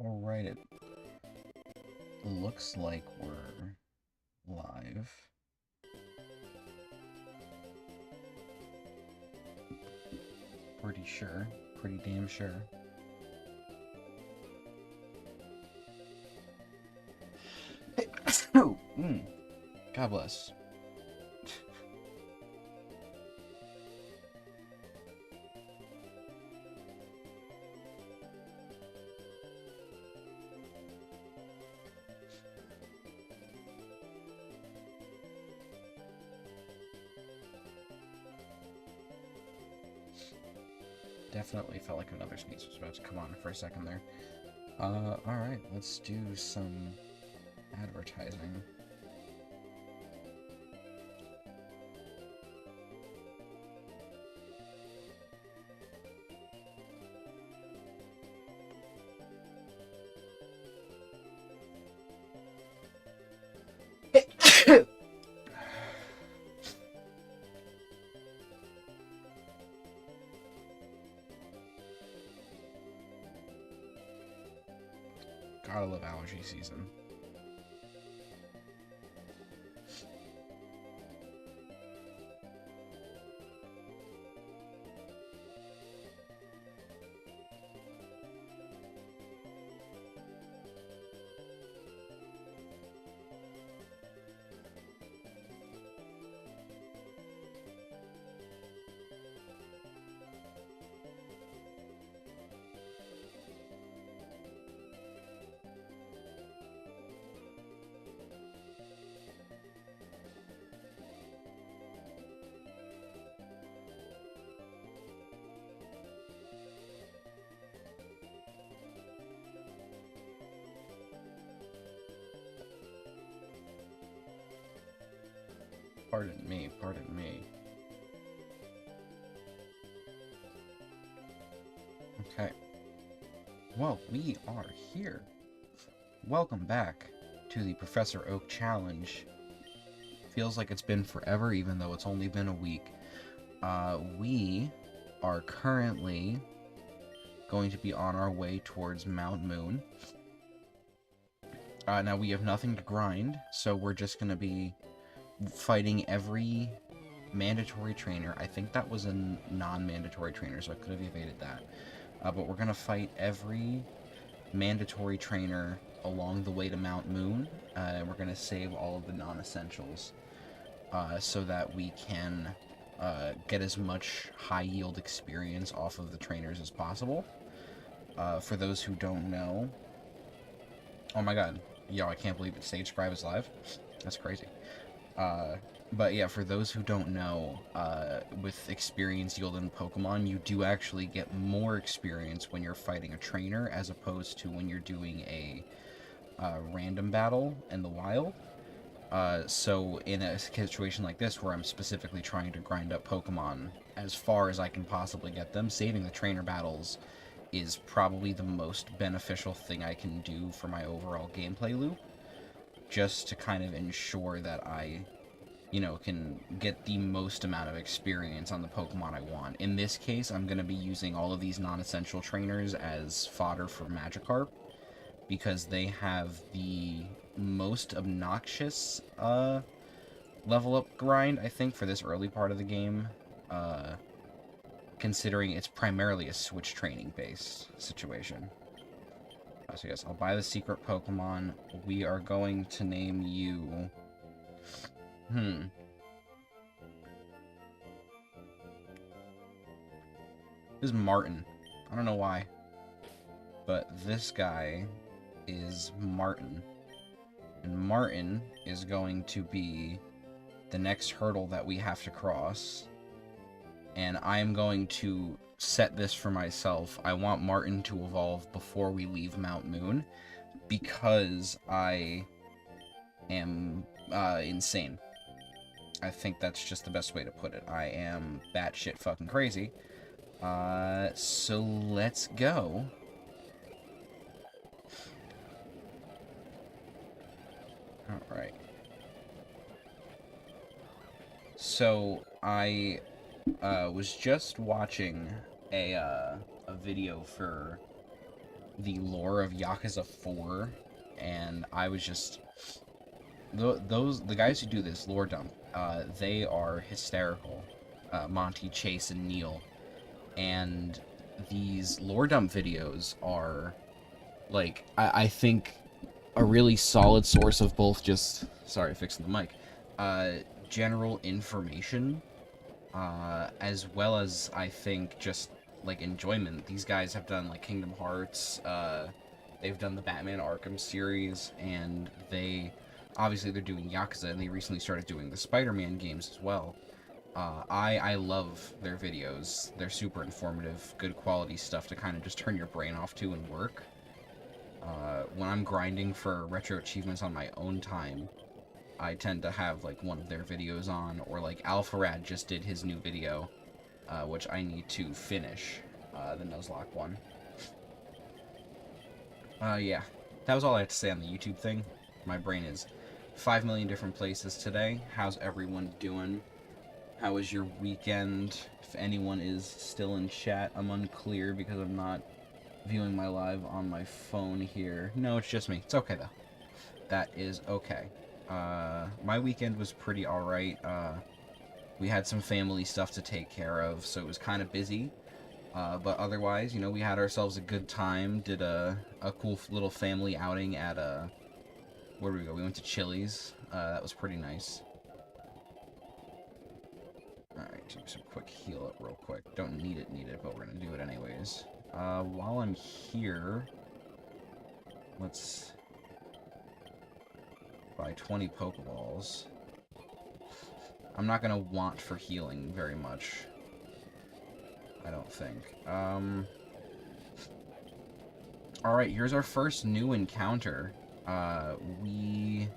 Alright, it looks like we're live. Pretty sure. Pretty damn sure. Oh, God bless. Definitely felt like another sneeze was about to come on for a second there. Alright, let's do some advertising. Gotta love allergy season. Pardon me, pardon me. Okay. Well, we are here. Welcome back to the Professor Oak Challenge. Feels like it's been forever, even though it's only been a week. We are currently going to be on our way towards Mount Moon. Now, we have nothing to grind, so we're just going to be fighting every mandatory trainer. I think that was a non-mandatory trainer, so I could have evaded that. But we're going to fight every mandatory trainer along the way to Mount Moon. And we're going to save all of the non-essentials so that we can get as much high-yield experience off of the trainers as possible. For those who don't know... Oh my god. Yo, I can't believe it. Stage Scribe is live. That's crazy. But yeah, for those who don't know, with experience yield in Pokemon, you do actually get more experience when you're fighting a trainer as opposed to when you're doing a random battle in the wild. So in a situation like this, where I'm specifically trying to grind up Pokemon as far as I can possibly get them, saving the trainer battles is probably the most beneficial thing I can do for my overall gameplay loop, just to kind of ensure that I, you know, can get the most amount of experience on the Pokemon I want. In this case, I'm going to be using all of these non-essential trainers as fodder for Magikarp, because they have the most obnoxious level up grind, I think, for this early part of the game, considering it's primarily a switch training based situation. So yes, I'll buy the secret Pokemon. We are going to name you... This is Martin. I don't know why. But this guy is Martin. And Martin is going to be the next hurdle that we have to cross. And I'm going to set this for myself. I want Martin to evolve before we leave Mount Moon, because I am insane. I think that's just the best way to put it. I am batshit fucking crazy. So let's go. Alright. So, I was just watching a video for the lore of Yakuza 4, and I was just the guys who do this lore dump, they are hysterical. Monty, Chase, and Neil, and these lore dump videos are like I think a really solid source of both just fixing the mic, general information, as well as I think just like enjoyment. These guys have done like Kingdom Hearts, they've done the Batman Arkham series, and obviously they're doing Yakuza, and they recently started doing the Spider-Man games as well. I love their videos. They're super informative, good quality stuff to kind of just turn your brain off to and work. When I'm grinding for retro achievements on my own time, I tend to have like one of their videos on, or like Alpharad just did his new video, which I need to finish, the Nuzlocke one. Yeah, that was all I had to say on the YouTube thing. My brain is 5 million different places today. How's everyone doing? How was your weekend? If anyone is still in chat, I'm unclear because I'm not viewing my live on my phone here. No, it's just me. It's okay, though. That is okay. My weekend was pretty alright. We had some family stuff to take care of, so it was kind of busy. But otherwise, you know, we had ourselves a good time. Did a cool little family outing at, where did we go? We went to Chili's. That was pretty nice. Alright, do some quick heal up real quick. Don't need it, but we're gonna do it anyways. While I'm here, let's buy 20 Pokeballs. I'm not gonna want for healing very much, I don't think. Alright, here's our first new encounter. We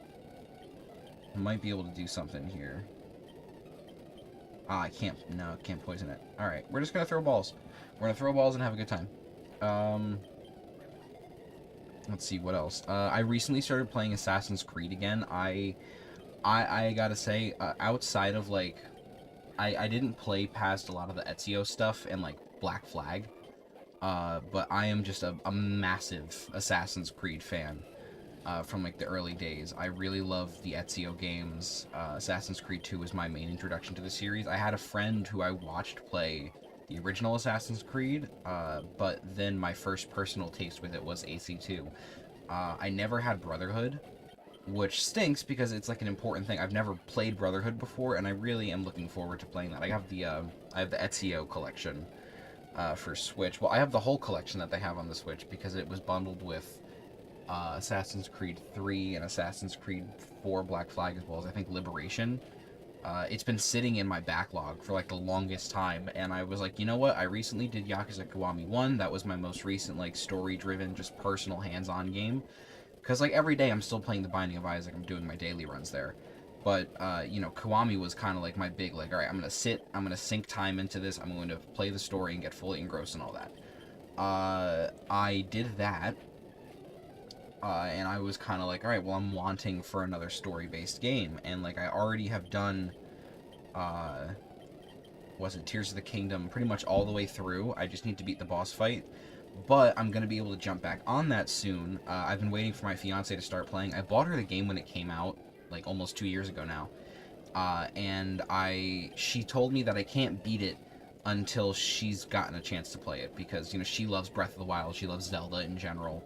might be able to do something here. Ah, I can't poison it. Alright, we're just gonna throw balls. We're gonna throw balls and have a good time. Let's see, what else? I recently started playing Assassin's Creed again. I gotta say, outside of, like, I didn't play past a lot of the Ezio stuff and, like, Black Flag. But I am just a massive Assassin's Creed fan. From like the early days. I really love the Ezio games. Assassin's Creed 2 was my main introduction to the series. I had a friend who I watched play the original Assassin's Creed, but then my first personal taste with it was AC2. I never had Brotherhood, which stinks because it's like an important thing. I've never played Brotherhood before, and I really am looking forward to playing that. I have the Ezio collection for Switch. Well, I have the whole collection that they have on the Switch because it was bundled with Assassin's Creed 3 and Assassin's Creed 4 Black Flag, as well as I think Liberation. It's been sitting in my backlog for like the longest time, and I was like, you know what, I recently did Yakuza Kiwami 1, that was my most recent like story-driven, just personal hands-on game, because like every day I'm still playing The Binding of Isaac, I'm doing my daily runs there, but you know, Kiwami was kind of like my big, like, alright, I'm gonna sink time into this, I'm going to play the story and get fully engrossed and all that. I did that, and I was kind of like, alright, well, I'm wanting for another story-based game, and, like, I already have done, was it Tears of the Kingdom pretty much all the way through. I just need to beat the boss fight, but I'm going to be able to jump back on that soon. I've been waiting for my fiance to start playing. I bought her the game when it came out, like, almost 2 years ago now, and she told me that I can't beat it until she's gotten a chance to play it, because, you know, she loves Breath of the Wild, she loves Zelda in general.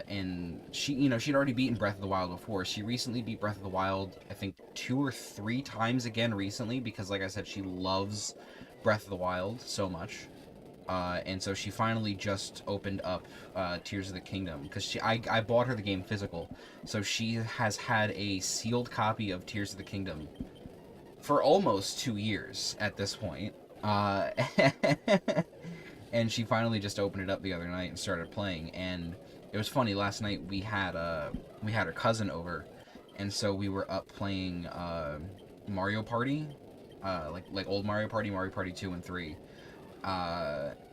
And she, you know, she'd already beaten Breath of the Wild before. She recently beat Breath of the Wild, I think, 2 or 3 times again recently, because, like I said, she loves Breath of the Wild so much. And so she finally just opened up Tears of the Kingdom, because I bought her the game physical, so she has had a sealed copy of Tears of the Kingdom for almost 2 years at this point. And she finally just opened it up the other night and started playing, and it was funny, last night we had her cousin over, and so we were up playing Mario Party, like old Mario Party, Mario Party 2 and 3,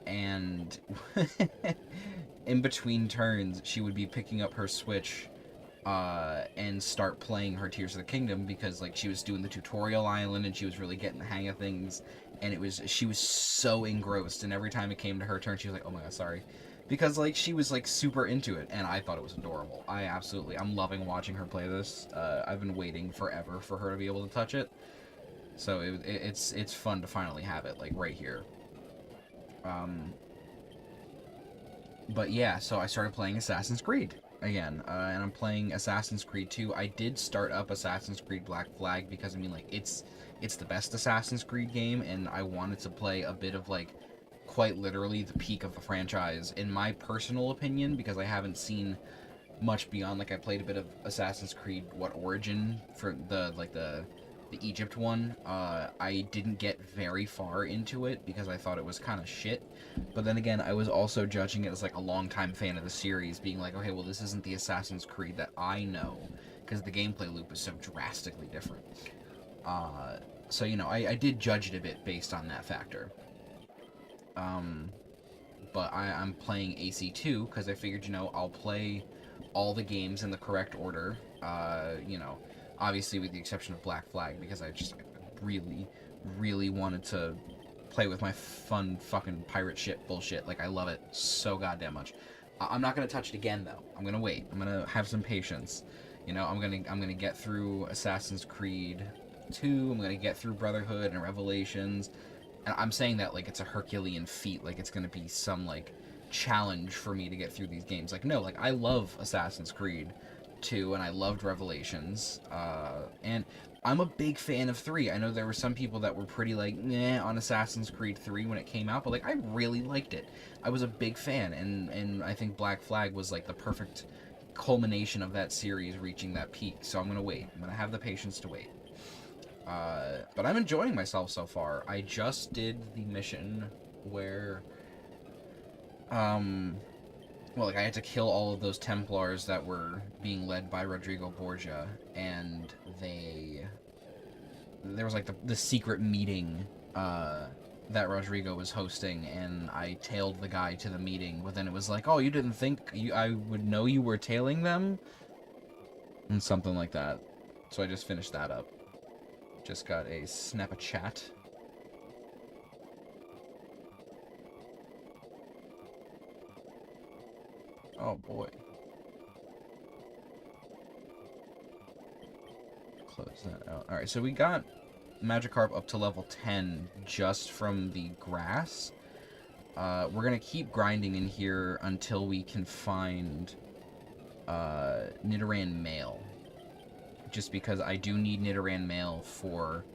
and in between turns she would be picking up her Switch and start playing her Tears of the Kingdom, because like she was doing the tutorial island and she was really getting the hang of things, and she was so engrossed, and every time it came to her turn, she was like, "Oh my god, sorry," because like she was like super into it, and I thought it was adorable. I'm loving watching her play this. I've been waiting forever for her to be able to touch it, so it's fun to finally have it like right here. But yeah, so I started playing Assassin's Creed again, and I'm playing Assassin's Creed 2. I did start up Assassin's Creed Black Flag because I mean like it's the best Assassin's Creed game, and I wanted to play a bit of like quite literally the peak of the franchise in my personal opinion, because I haven't seen much beyond, like I played a bit of Assassin's Creed Origin for the Egypt one. I didn't get very far into it because I thought it was kind of shit. But then again, I was also judging it as like a longtime fan of the series, being like, okay, well, this isn't the Assassin's Creed that I know, because the gameplay loop is so drastically different. So, you know, I did judge it a bit based on that factor. But I'm playing AC2 because I figured, you know, I'll play all the games in the correct order. You know, obviously with the exception of Black Flag, because I just really, really wanted to play with my fun fucking pirate ship bullshit. Like, I love it so goddamn much. I'm not gonna touch it again though. I'm gonna wait. I'm gonna have some patience. You know, I'm gonna get through Assassin's Creed 2. I'm gonna get through Brotherhood and Revelations. And I'm saying that like it's a Herculean feat. Like it's gonna be some like challenge for me to get through these games. Like no, like I love Assassin's Creed 2 and I loved Revelations. And I'm a big fan of 3. I know there were some people that were pretty like, nah, on Assassin's Creed 3 when it came out, but like I really liked it. I was a big fan, and I think Black Flag was like the perfect culmination of that series reaching that peak. So I'm gonna wait. I'm gonna have the patience to wait. But I'm enjoying myself so far. I just did the mission where, well, like I had to kill all of those Templars that were being led by Rodrigo Borgia, and there was like the secret meeting, that Rodrigo was hosting, and I tailed the guy to the meeting, but then it was like, oh, you didn't think I would know you were tailing them? And something like that. So I just finished that up. Just got a snap a chat. Oh boy. Close that out. Alright, so we got Magikarp up to level 10 just from the grass. We're gonna keep grinding in here until we can find Nidoran Male. Just because I do need Nidoran Male for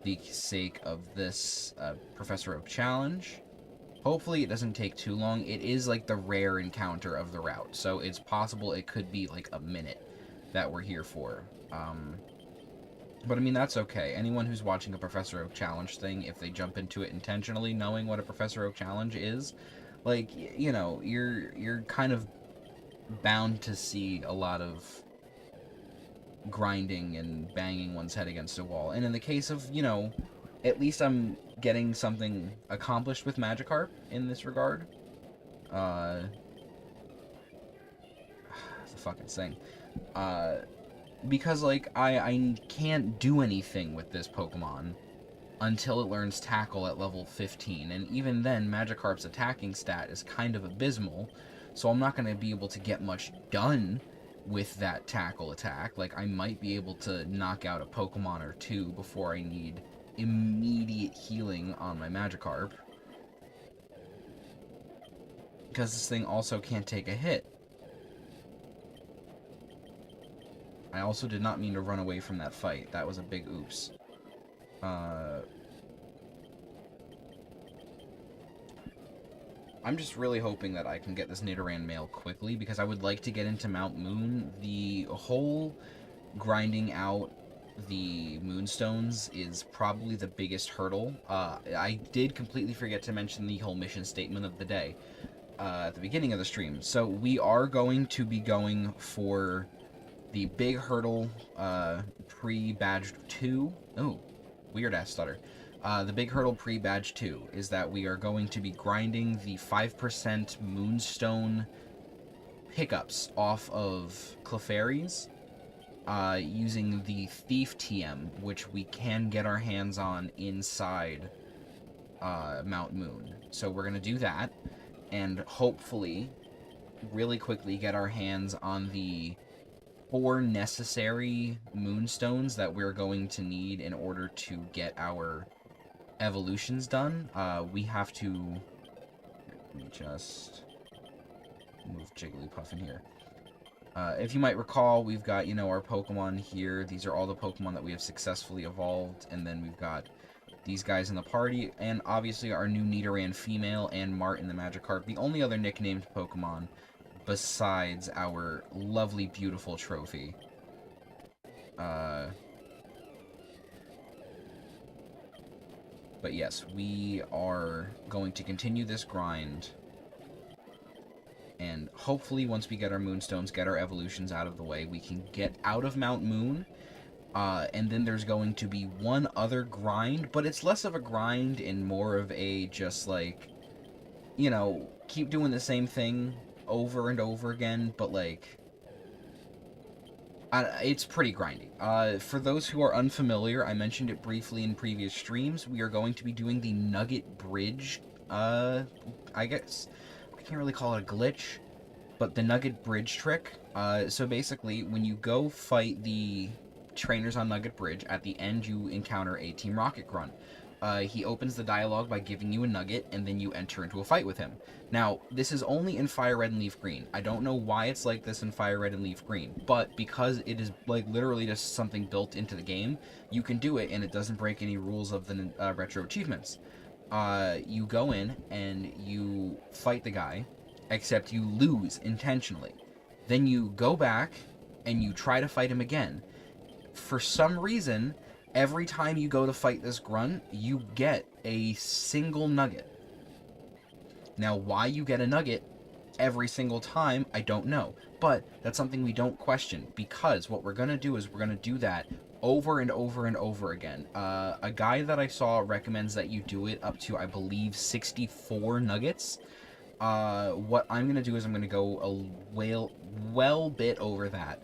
the sake of this Professor Oak challenge. Hopefully it doesn't take too long. It is like the rare encounter of the route, so it's possible it could be like a minute that we're here for. But I mean, that's okay. Anyone who's watching a Professor Oak challenge thing, if they jump into it intentionally knowing what a Professor Oak challenge is, like, you know, you're kind of bound to see a lot of grinding and banging one's head against a wall. And in the case of, you know, at least I'm getting something accomplished with Magikarp in this regard. That's a fucking thing. Because, like, I can't do anything with this Pokemon until it learns Tackle at level 15. And even then, Magikarp's attacking stat is kind of abysmal, so I'm not going to be able to get much done with that Tackle attack. Like, I might be able to knock out a Pokemon or two before I need immediate healing on my Magikarp. Because this thing also can't take a hit. I also did not mean to run away from that fight. That was a big oops. I'm just really hoping that I can get this Nidoran Male quickly, because I would like to get into Mount Moon. The whole grinding out the Moonstones is probably the biggest hurdle. I did completely forget to mention the whole mission statement of the day at the beginning of the stream. So we are going to be going for the big hurdle pre-badge 2. Oh, weird-ass stutter. The big hurdle pre-badge 2 is that we are going to be grinding the 5% Moonstone pickups off of Clefairies using the Thief TM, which we can get our hands on inside Mount Moon. So we're going to do that, and hopefully, really quickly get our hands on the 4 necessary moonstones that we're going to need in order to get our evolutions done. We have to... Let me just move Jigglypuff in here. If you might recall, we've got, our Pokemon here. These are all the Pokemon that we have successfully evolved, and then we've got these guys in the party, and obviously our new Nidoran female and Martin the Magikarp, the only other nicknamed Pokemon besides our lovely, beautiful trophy. But yes, we are going to continue this grind, and hopefully once we get our Moonstones, get our evolutions out of the way, we can get out of Mount Moon, and then there's going to be one other grind, but it's less of a grind and more of a just like, keep doing the same thing over and over again, but like, it's pretty grindy. For those who are unfamiliar, I mentioned it briefly in previous streams, we are going to be doing the Nugget Bridge, I guess, I can't really call it a glitch, but the Nugget Bridge trick. So basically, when you go fight the trainers on Nugget Bridge, at the end you encounter a Team Rocket grunt. He opens the dialogue by giving you a nugget, and then you enter into a fight with him. Now, this is only in Fire Red and Leaf Green. I don't know why it's like this in Fire Red and Leaf Green, but because it is like literally just something built into the game, you can do it, and it doesn't break any rules of the retro achievements. You go in, and you fight the guy, except you lose intentionally. Then you go back, and you try to fight him again. For some reason, every time you go to fight this grunt, you get a single nugget. Now, why you get a nugget every single time, I don't know. But that's something we don't question, because what we're going to do is we're going to do that over and over and over again. A guy that I saw recommends that you do it up to, I believe, 64 nuggets. What I'm going to do is I'm going to go a well bit over that.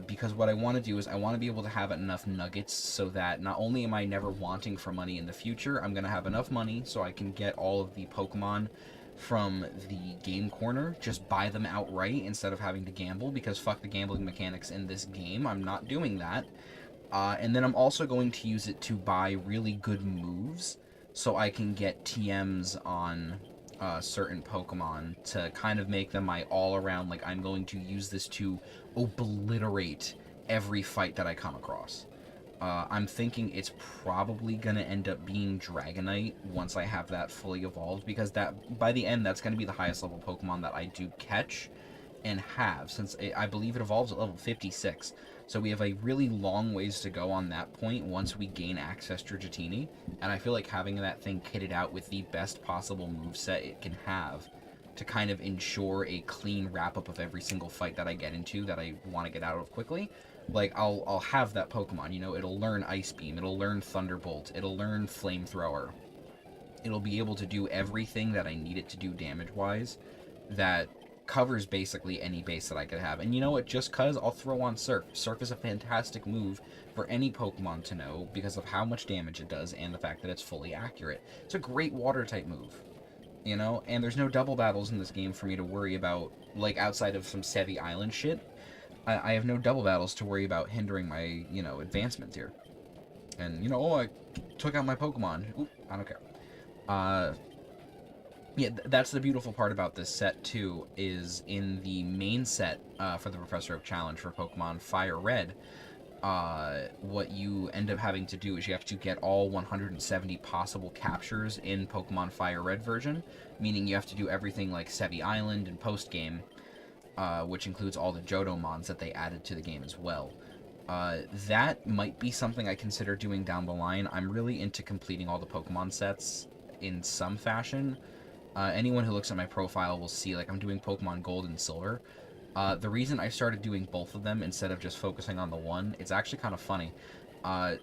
Because what I want to do is I want to be able to have enough nuggets so that not only am I never wanting for money in the future, I'm going to have enough money so I can get all of the Pokemon from the game corner, just buy them outright instead of having to gamble, because fuck the gambling mechanics in this game, I'm not doing that. And then I'm also going to use it to buy really good moves so I can get TMs on certain Pokemon to kind of make them my all-around, like, I'm going to use this to obliterate every fight that I come across. I'm thinking it's probably going to end up being Dragonite once I have that fully evolved, because that by the end, that's going to be the highest level Pokemon that I do catch and have, since I believe it evolves at level 56. So we have a really long ways to go on that point once we gain access to Dratini, and I feel like having that thing kitted out with the best possible moveset it can have to kind of ensure a clean wrap-up of every single fight that I get into that I want to get out of quickly. Like, I'll have that Pokemon, it'll learn Ice Beam, it'll learn Thunderbolt, it'll learn Flamethrower. It'll be able to do everything that I need it to do damage-wise that covers basically any base that I could have. And you know what, just cause, I'll throw on Surf. Surf is a fantastic move for any Pokemon to know because of how much damage it does and the fact that it's fully accurate. It's a great water-type move. And there's no double battles in this game for me to worry about, like, outside of some Sevi Island shit. I have no double battles to worry about hindering my, advancement here. And, oh, I took out my Pokemon. Oop, I don't care. Yeah, that's the beautiful part about this set, too, is in the main set for the Professor Oak Challenge for Pokemon Fire Red, what you end up having to do is you have to get all 170 possible captures in Pokemon Fire Red version, meaning you have to do everything like Sevi Island and post-game, which includes all the Johto mons that they added to the game as well. That might be something I consider doing down the line. I'm really into completing all the Pokemon sets in some fashion. Anyone who looks at my profile will see, like, I'm doing Pokemon Gold and Silver. The reason I started doing both of them instead of just focusing on the one, it's actually kind of funny.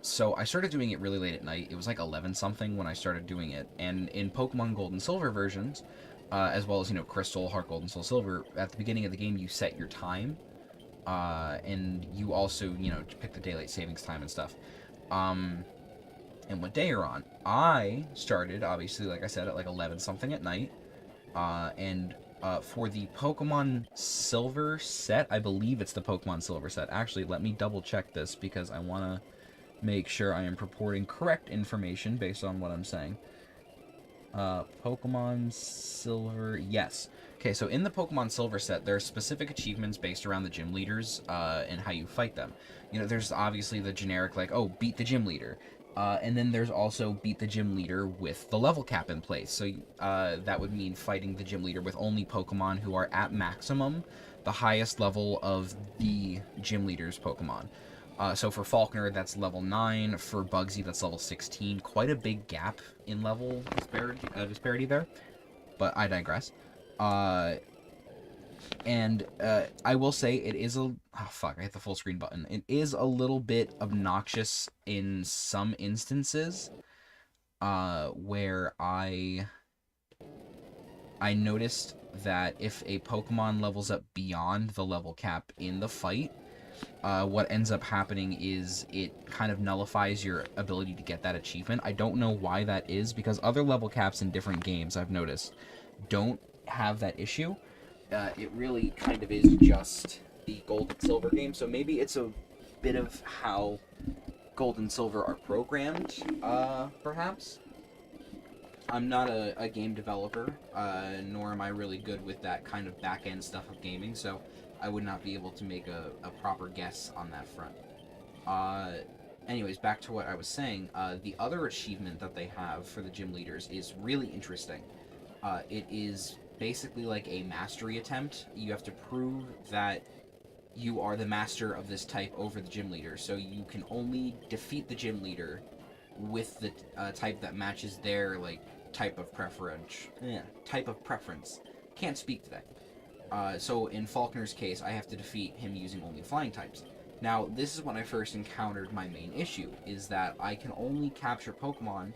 So I started doing it really late at night. It was like 11-something when I started doing it. And in Pokemon Gold and Silver versions, as well as, Crystal, Heart Gold, and Soul Silver, at the beginning of the game, you set your time. And you also, pick the daylight savings time and stuff. and what day you're on. I started, obviously, like I said, at like 11 something at night. And for the Pokemon Silver set, I believe it's the Pokemon Silver set. Actually, let me double check this because I want to make sure I am purporting correct information based on what I'm saying. Pokemon Silver, yes. Okay, so in the Pokemon Silver set, there are specific achievements based around the gym leaders and how you fight them. You know, there's obviously the generic, like, oh, beat the gym leader. And then there's also beat the gym leader with the level cap in place. So that would mean fighting the gym leader with only Pokemon who are at maximum, the highest level of the gym leader's Pokemon. So for Falkner, that's level 9. For Bugsy, that's level 16. Quite a big gap in level disparity there, but I digress. And I will say it is a... Oh, fuck, I hit the full screen button. It is a little bit obnoxious in some instances where I noticed that if a Pokemon levels up beyond the level cap in the fight, what ends up happening is it kind of nullifies your ability to get that achievement. I don't know why that is, because other level caps in different games, I've noticed, don't have that issue. It really kind of is just the Gold and Silver game, so maybe it's a bit of how Gold and Silver are programmed, perhaps. I'm not a game developer, nor am I really good with that kind of back-end stuff of gaming, so I would not be able to make a proper guess on that front. Anyways, back to what I was saying. The other achievement that they have for the gym leaders is really interesting. It is basically like a mastery attempt. You have to prove that you are the master of this type over the gym leader, so you can only defeat the gym leader with the type that matches their like type of preference. Can't speak today. So in Falkner's case, I have to defeat him using only flying types. Now, this is when I first encountered my main issue, is that I can only capture Pokemon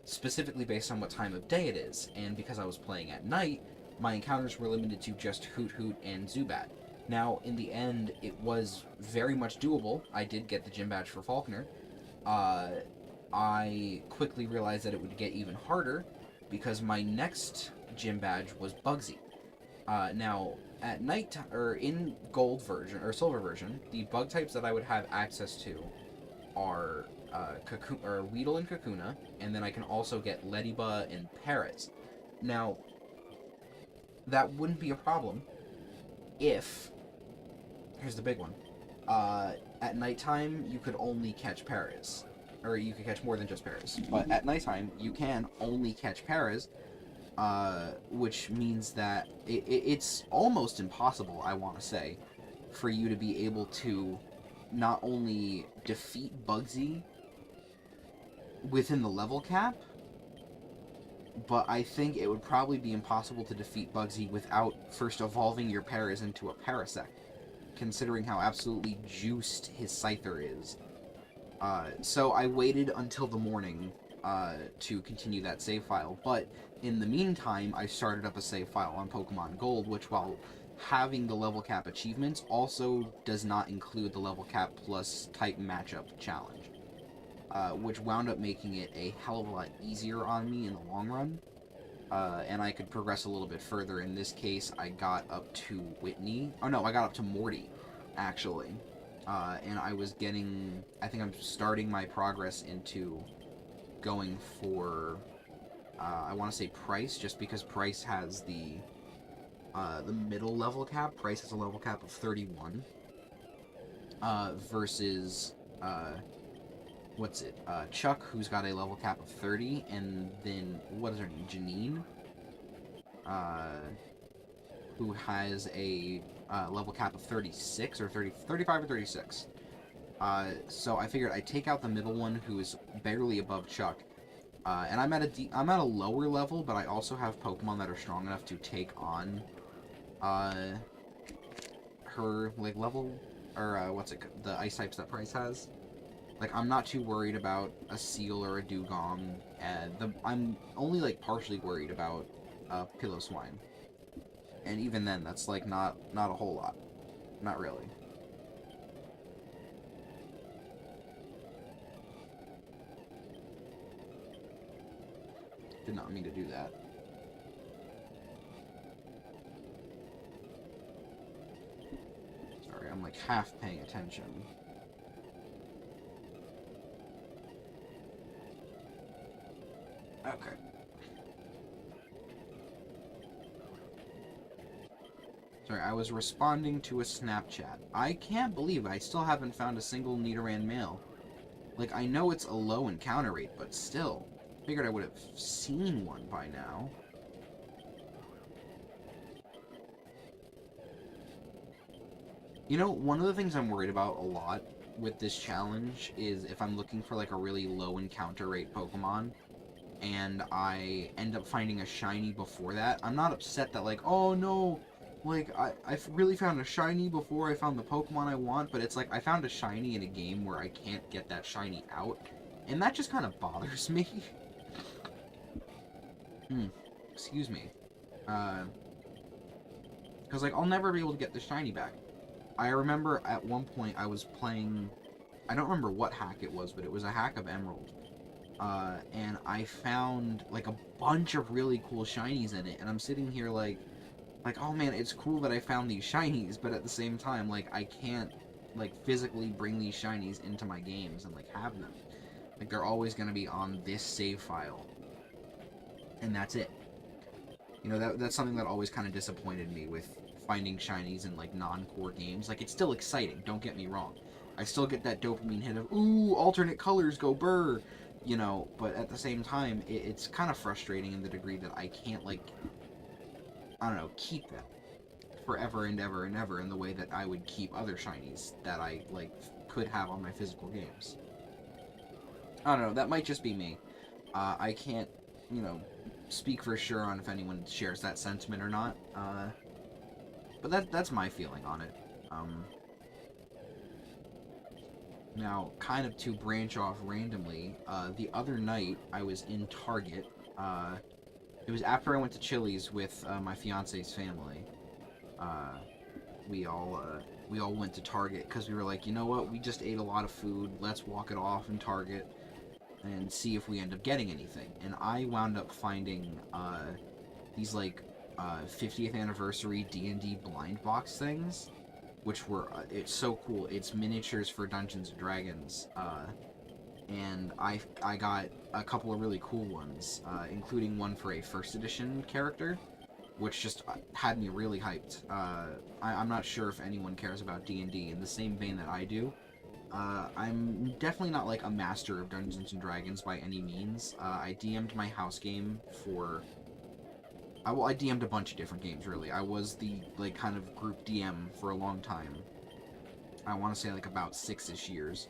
specifically based on what time of day it is, and because I was playing at night, my encounters were limited to just Hoot Hoot and Zubat. Now, in the end, it was very much doable. I did get the gym badge for Falkner. I quickly realized that it would get even harder because my next gym badge was Bugsy. Now, at night, or in Gold version, or Silver version, the bug types that I would have access to are Weedle and Kakuna, and then I can also get Ladybug and Parrots. Now, that wouldn't be a problem if... Here's the big one. At nighttime, you could only catch Parrots. Or you could catch more than just Parrots. But at nighttime, you can only catch Parrots, which means that it's almost impossible, I want to say, for you to be able to not only defeat Bugsy within the level cap, but I think it would probably be impossible to defeat Bugsy without first evolving your Paras into a Parasect, considering how absolutely juiced his Scyther is. So I waited until the morning to continue that save file, but in the meantime, I started up a save file on Pokemon Gold, which, while having the level cap achievements, also does not include the level cap plus type matchup challenge, which wound up making it a hell of a lot easier on me in the long run, and I could progress a little bit further. In this case, I got up to Whitney. Oh no, I got up to Morty, actually. And I was getting... I think I'm starting my progress into going for... I want to say Price, just because Price has the middle level cap. Price has a level cap of 31. Versus... what's it? Chuck, who's got a level cap of 30. And then, what is her name? Janine? Who has a... level cap of 36 or 35 or 36. So I figured I'd take out the middle one, who is barely above Chuck. And I'm at a lower level, but I also have Pokemon that are strong enough to take on her like level, or the ice types that Price has. Like, I'm not too worried about a Seal or a Dugong, and I'm only like partially worried about Piloswine. And even then, that's, like, not a whole lot. Not really. Did not mean to do that. Sorry, I'm like half paying attention. Okay. Sorry, I was responding to a Snapchat. I can't believe I still haven't found a single Nidoran male. Like, I know it's a low encounter rate, but still. Figured I would have seen one by now. You know, one of the things I'm worried about a lot with this challenge is if I'm looking for, like, a really low encounter rate Pokemon, and I end up finding a shiny before that, I'm not upset that, like, oh no, like, I really found a shiny before I found the Pokemon I want, but it's like, I found a shiny in a game where I can't get that shiny out, and that just kind of bothers me. Excuse me. Because, like, I'll never be able to get the shiny back. I remember at one point I was playing, I don't remember what hack it was, but it was a hack of Emerald. And I found, like, a bunch of really cool shinies in it, and I'm sitting here like, oh man, it's cool that I found these shinies, but at the same time, like, I can't, like, physically bring these shinies into my games and, like, have them. Like, they're always going to be on this save file. And that's it. You know, that's something that always kind of disappointed me with finding shinies in, like, non-core games. Like, it's still exciting, don't get me wrong. I still get that dopamine hit of, ooh, alternate colors, go burr! You know, but at the same time, it's kind of frustrating in the degree that I can't, like, I don't know, keep them forever and ever and ever in the way that I would keep other shinies that I, like, could have on my physical games. I don't know, that might just be me. I can't, you know, speak for sure on if anyone shares that sentiment or not. But that's my feeling on it. Now, kind of to branch off randomly, the other night I was in Target. It was after I went to Chili's with my fiance's family. We all went to Target because we were like, you know what, we just ate a lot of food. Let's walk it off in Target and see if we end up getting anything. And I wound up finding these like 50th anniversary D&D blind box things, which were it's so cool. It's miniatures for Dungeons and Dragons, and I got a couple of really cool ones, including one for a first edition character, which just had me really hyped. I'm not sure if anyone cares about D&D in the same vein that I do. I'm definitely not like a master of Dungeons and Dragons by any means. I DM'd my house game for... I DM'd a bunch of different games, really. I was the, like, kind of group DM for a long time. I want to say, like, about 6-ish years.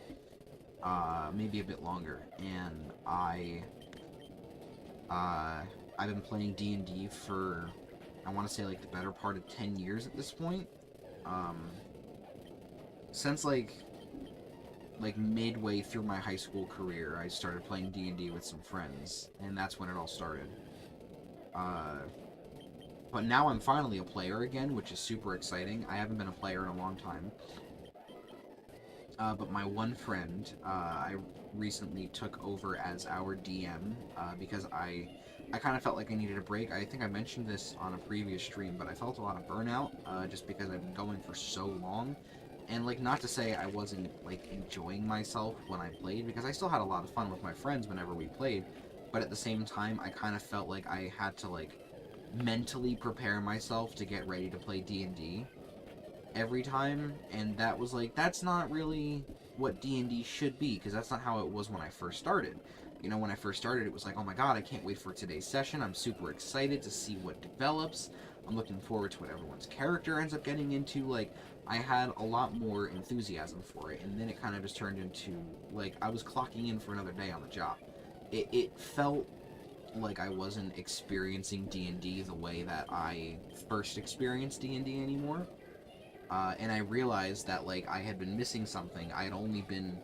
Maybe a bit longer. And I've been playing D&D for, I want to say, like, the better part of 10 years at this point. Since, like midway through my high school career, I started playing D&D with some friends, and that's when it all started. But now I'm finally a player again, which is super exciting. I haven't been a player in a long time. But my one friend, I recently took over as our DM, because I kind of felt like I needed a break. I think I mentioned this on a previous stream, but I felt a lot of burnout, just because I've been going for so long. And, like, not to say I wasn't, like, enjoying myself when I played, because I still had a lot of fun with my friends whenever we played, but at the same time, I kind of felt like I had to, like, mentally prepare myself to get ready to play D&D every time, and that was, like, that's not really what D&D should be, because that's not how it was when I first started. You know, when I first started, it was like, oh my god, I can't wait for today's session, I'm super excited to see what develops, I'm looking forward to what everyone's character ends up getting into. Like, I had a lot more enthusiasm for it, and then it kind of just turned into, like, I was clocking in for another day on the job. It felt like I wasn't experiencing D&D the way that I first experienced D&D anymore. And I realized that, like, I had been missing something. I had only been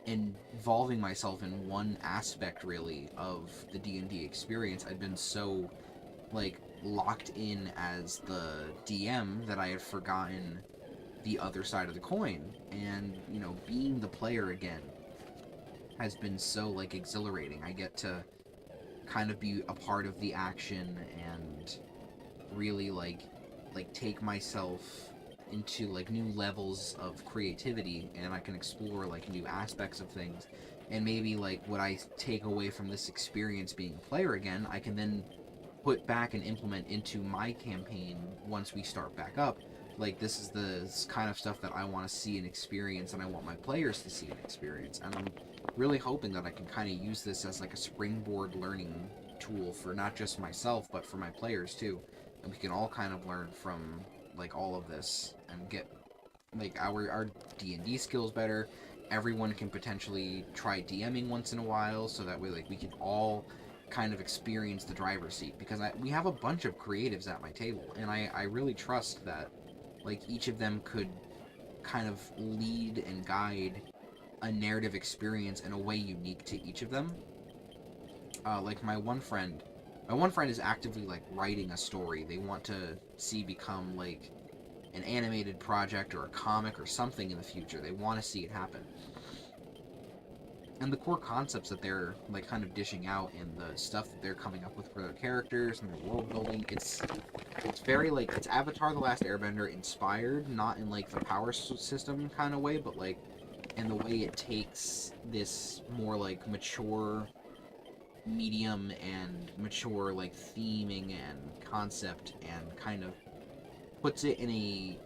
involving myself in one aspect, really, of the D&D experience. I'd been so, like, locked in as the DM that I had forgotten the other side of the coin. And, you know, being the player again has been so, like, exhilarating. I get to kind of be a part of the action and really like take myself into like new levels of creativity, and I can explore like new aspects of things, and maybe like what I take away from this experience being a player again, I can then put back and implement into my campaign once we start back up. Like, this is the kind of stuff that I want to see and experience, and I want my players to see and experience, and I'm really hoping that I can kind of use this as like a springboard learning tool for not just myself but for my players too, and we can all kind of learn from like all of this and get like our D&D skills better. Everyone can potentially try DMing once in a while, so that way like we can all kind of experience the driver's seat, because we have a bunch of creatives at my table, and I really trust that like each of them could kind of lead and guide a narrative experience in a way unique to each of them. Like my one friend is actively like writing a story they want to see become like an animated project or a comic or something in the future. They want to see it happen. And the core concepts that they're like kind of dishing out and the stuff that they're coming up with for their characters and their world building, it's very like, it's Avatar: The Last Airbender inspired, not in like the power system kind of way, but like in the way it takes this more like mature medium and mature like theming and concept and kind of puts it in a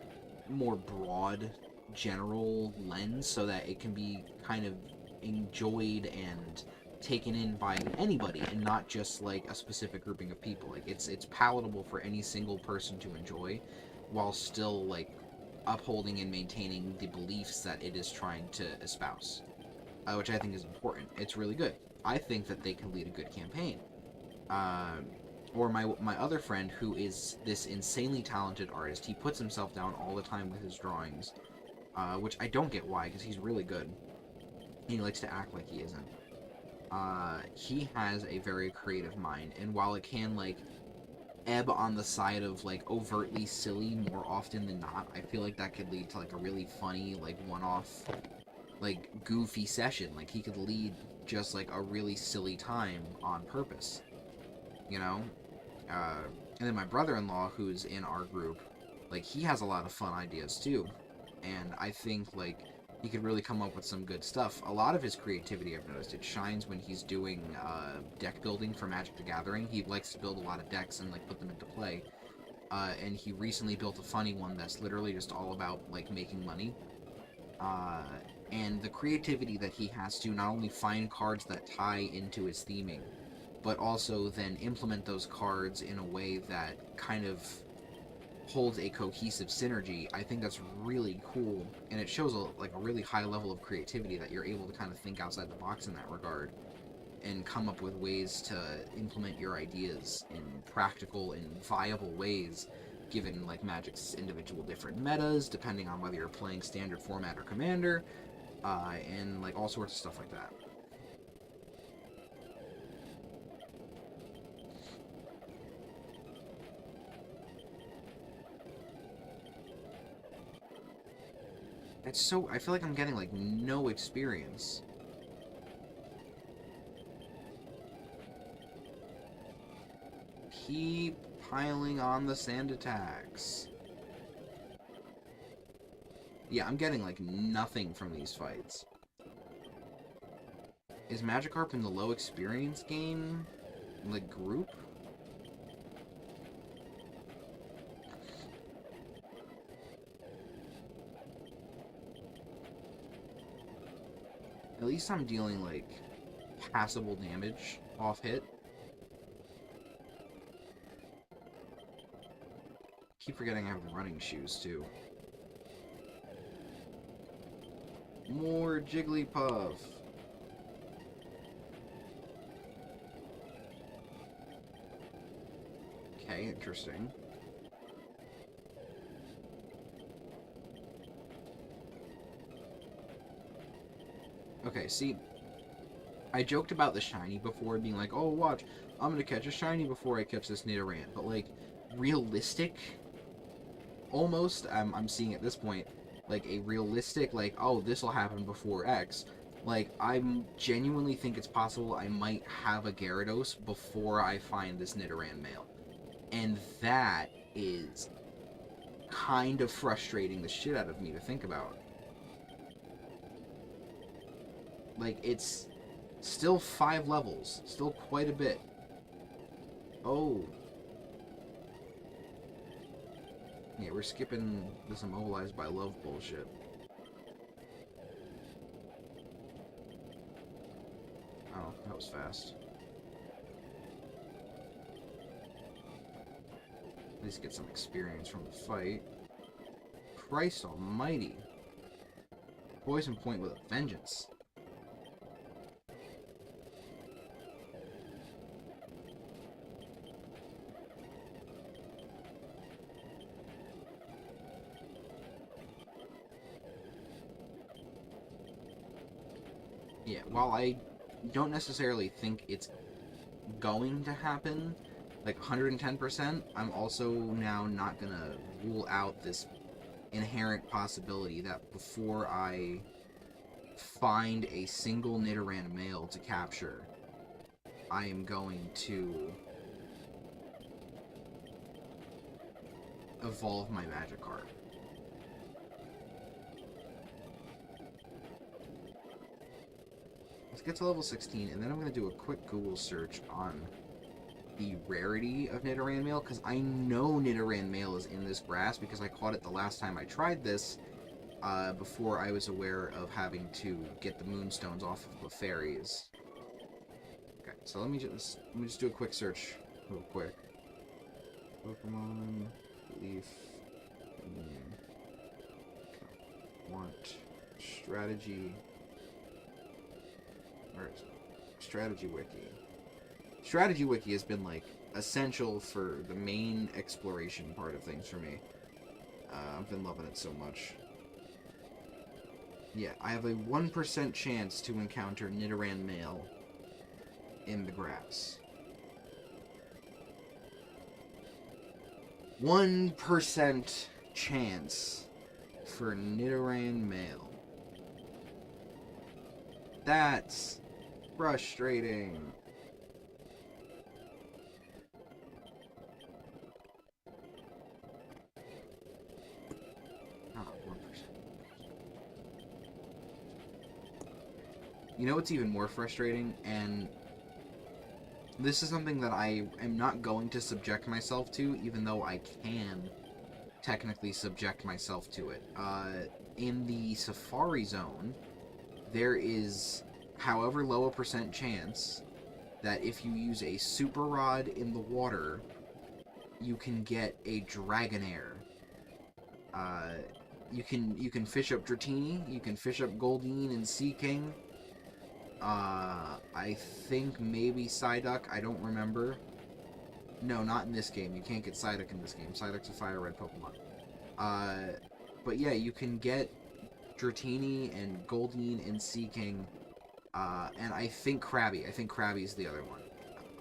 more broad general lens so that it can be kind of enjoyed and taken in by anybody and not just like a specific grouping of people. Like it's palatable for any single person to enjoy while still like upholding and maintaining the beliefs that it is trying to espouse, which I think is important. It's really good. I think that they can lead a good campaign. Or my other friend, who is this insanely talented artist, he puts himself down all the time with his drawings, which I don't get why, because he's really good. He likes to act like he isn't. He has a very creative mind, and while it can, like, ebb on the side of, like, overtly silly more often than not, I feel like that could lead to, like, a really funny, like, one-off, like, goofy session. Like, he could lead just, like, a really silly time on purpose, you know? And then my brother-in-law, who's in our group, like, he has a lot of fun ideas, too. And I think, like, he could really come up with some good stuff. A lot of his creativity, I've noticed, it shines when he's doing deck building for Magic the Gathering. He likes to build a lot of decks and, like, put them into play. And he recently built a funny one that's literally just all about, like, making money. And the creativity that he has to not only find cards that tie into his theming, but also then implement those cards in a way that kind of holds a cohesive synergy. I think that's really cool, and it shows like a really high level of creativity that you're able to kind of think outside the box in that regard and come up with ways to implement your ideas in practical and viable ways, given like Magic's individual different metas, depending on whether you're playing standard format or commander, and like all sorts of stuff like that. It's so, I feel like I'm getting like no experience. Keep piling on the sand attacks. Yeah, I'm getting like nothing from these fights. Is Magikarp in the low experience game, like, group? At least I'm dealing, like, passable damage off hit. Keep forgetting I have running shoes, too. More Jigglypuff! Okay, interesting. Okay, see, I joked about the shiny before, being like, oh, watch, I'm gonna catch a shiny before I catch this Nidoran, but, like, realistic, almost, I'm seeing at this point, like, a realistic, like, oh, this'll happen before X, Like, I genuinely think it's possible I might have a Gyarados before I find this Nidoran male. And that is kind of frustrating the shit out of me to think about. Like, it's still 5 levels. Still quite a bit. Oh. Yeah, we're skipping this immobilized by love bullshit. Oh, that was fast. At least get some experience from the fight. Christ almighty. Poison point with a vengeance. Yeah, while I don't necessarily think it's going to happen, like 110%, I'm also now not gonna rule out this inherent possibility that before I find a single Nidoran male to capture, I am going to evolve my Magikarp. Let's get to level 16, and then I'm going to do a quick Google search on the rarity of Nidoran male, because I know Nidoran male is in this grass because I caught it the last time I tried this, before I was aware of having to get the Moonstones off of Clefairies. Okay, so let me just do a quick search real quick. Pokemon, Leaf, want, strategy, where is it? Strategy Wiki. Strategy Wiki has been, like, essential for the main exploration part of things for me. I've been loving it so much. Yeah, I have a 1% chance to encounter Nidoran male in the grass. 1% chance for Nidoran male. That's frustrating. Oh, 1%. You know what's even more frustrating? And this is something that I am not going to subject myself to, even though I can technically subject myself to it. In the Safari Zone, there is however low a % chance that if you use a Super Rod in the water, you can get a Dragonair. You can fish up Dratini, you can fish up Goldeen and Seaking. I think maybe Psyduck, I don't remember. No, not in this game. You can't get Psyduck in this game. Psyduck's a Fire Red Pokemon. But yeah, you can get Dratini and Goldeen and Seaking, and I think Krabby. I think Krabby's the other one.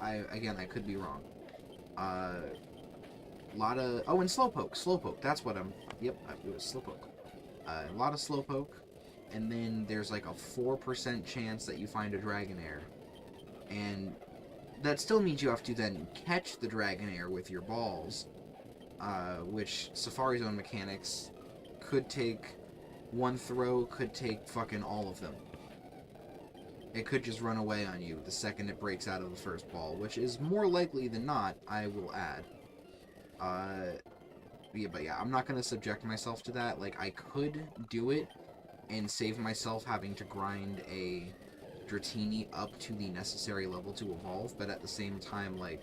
I could be wrong. Lot of... Oh, and Slowpoke. Slowpoke, that's what I'm... Yep, it was Slowpoke. A lot of Slowpoke. And then there's like a 4% chance that you find a Dragonair. And that still means you have to then catch the Dragonair with your balls, which Safari Zone mechanics could take one throw, could take fucking all of them. It could just run away on you the second it breaks out of the first ball, which is more likely than not, I will add. But yeah, I'm not going to subject myself to that. Like, I could do it and save myself having to grind a Dratini up to the necessary level to evolve, but at the same time, like,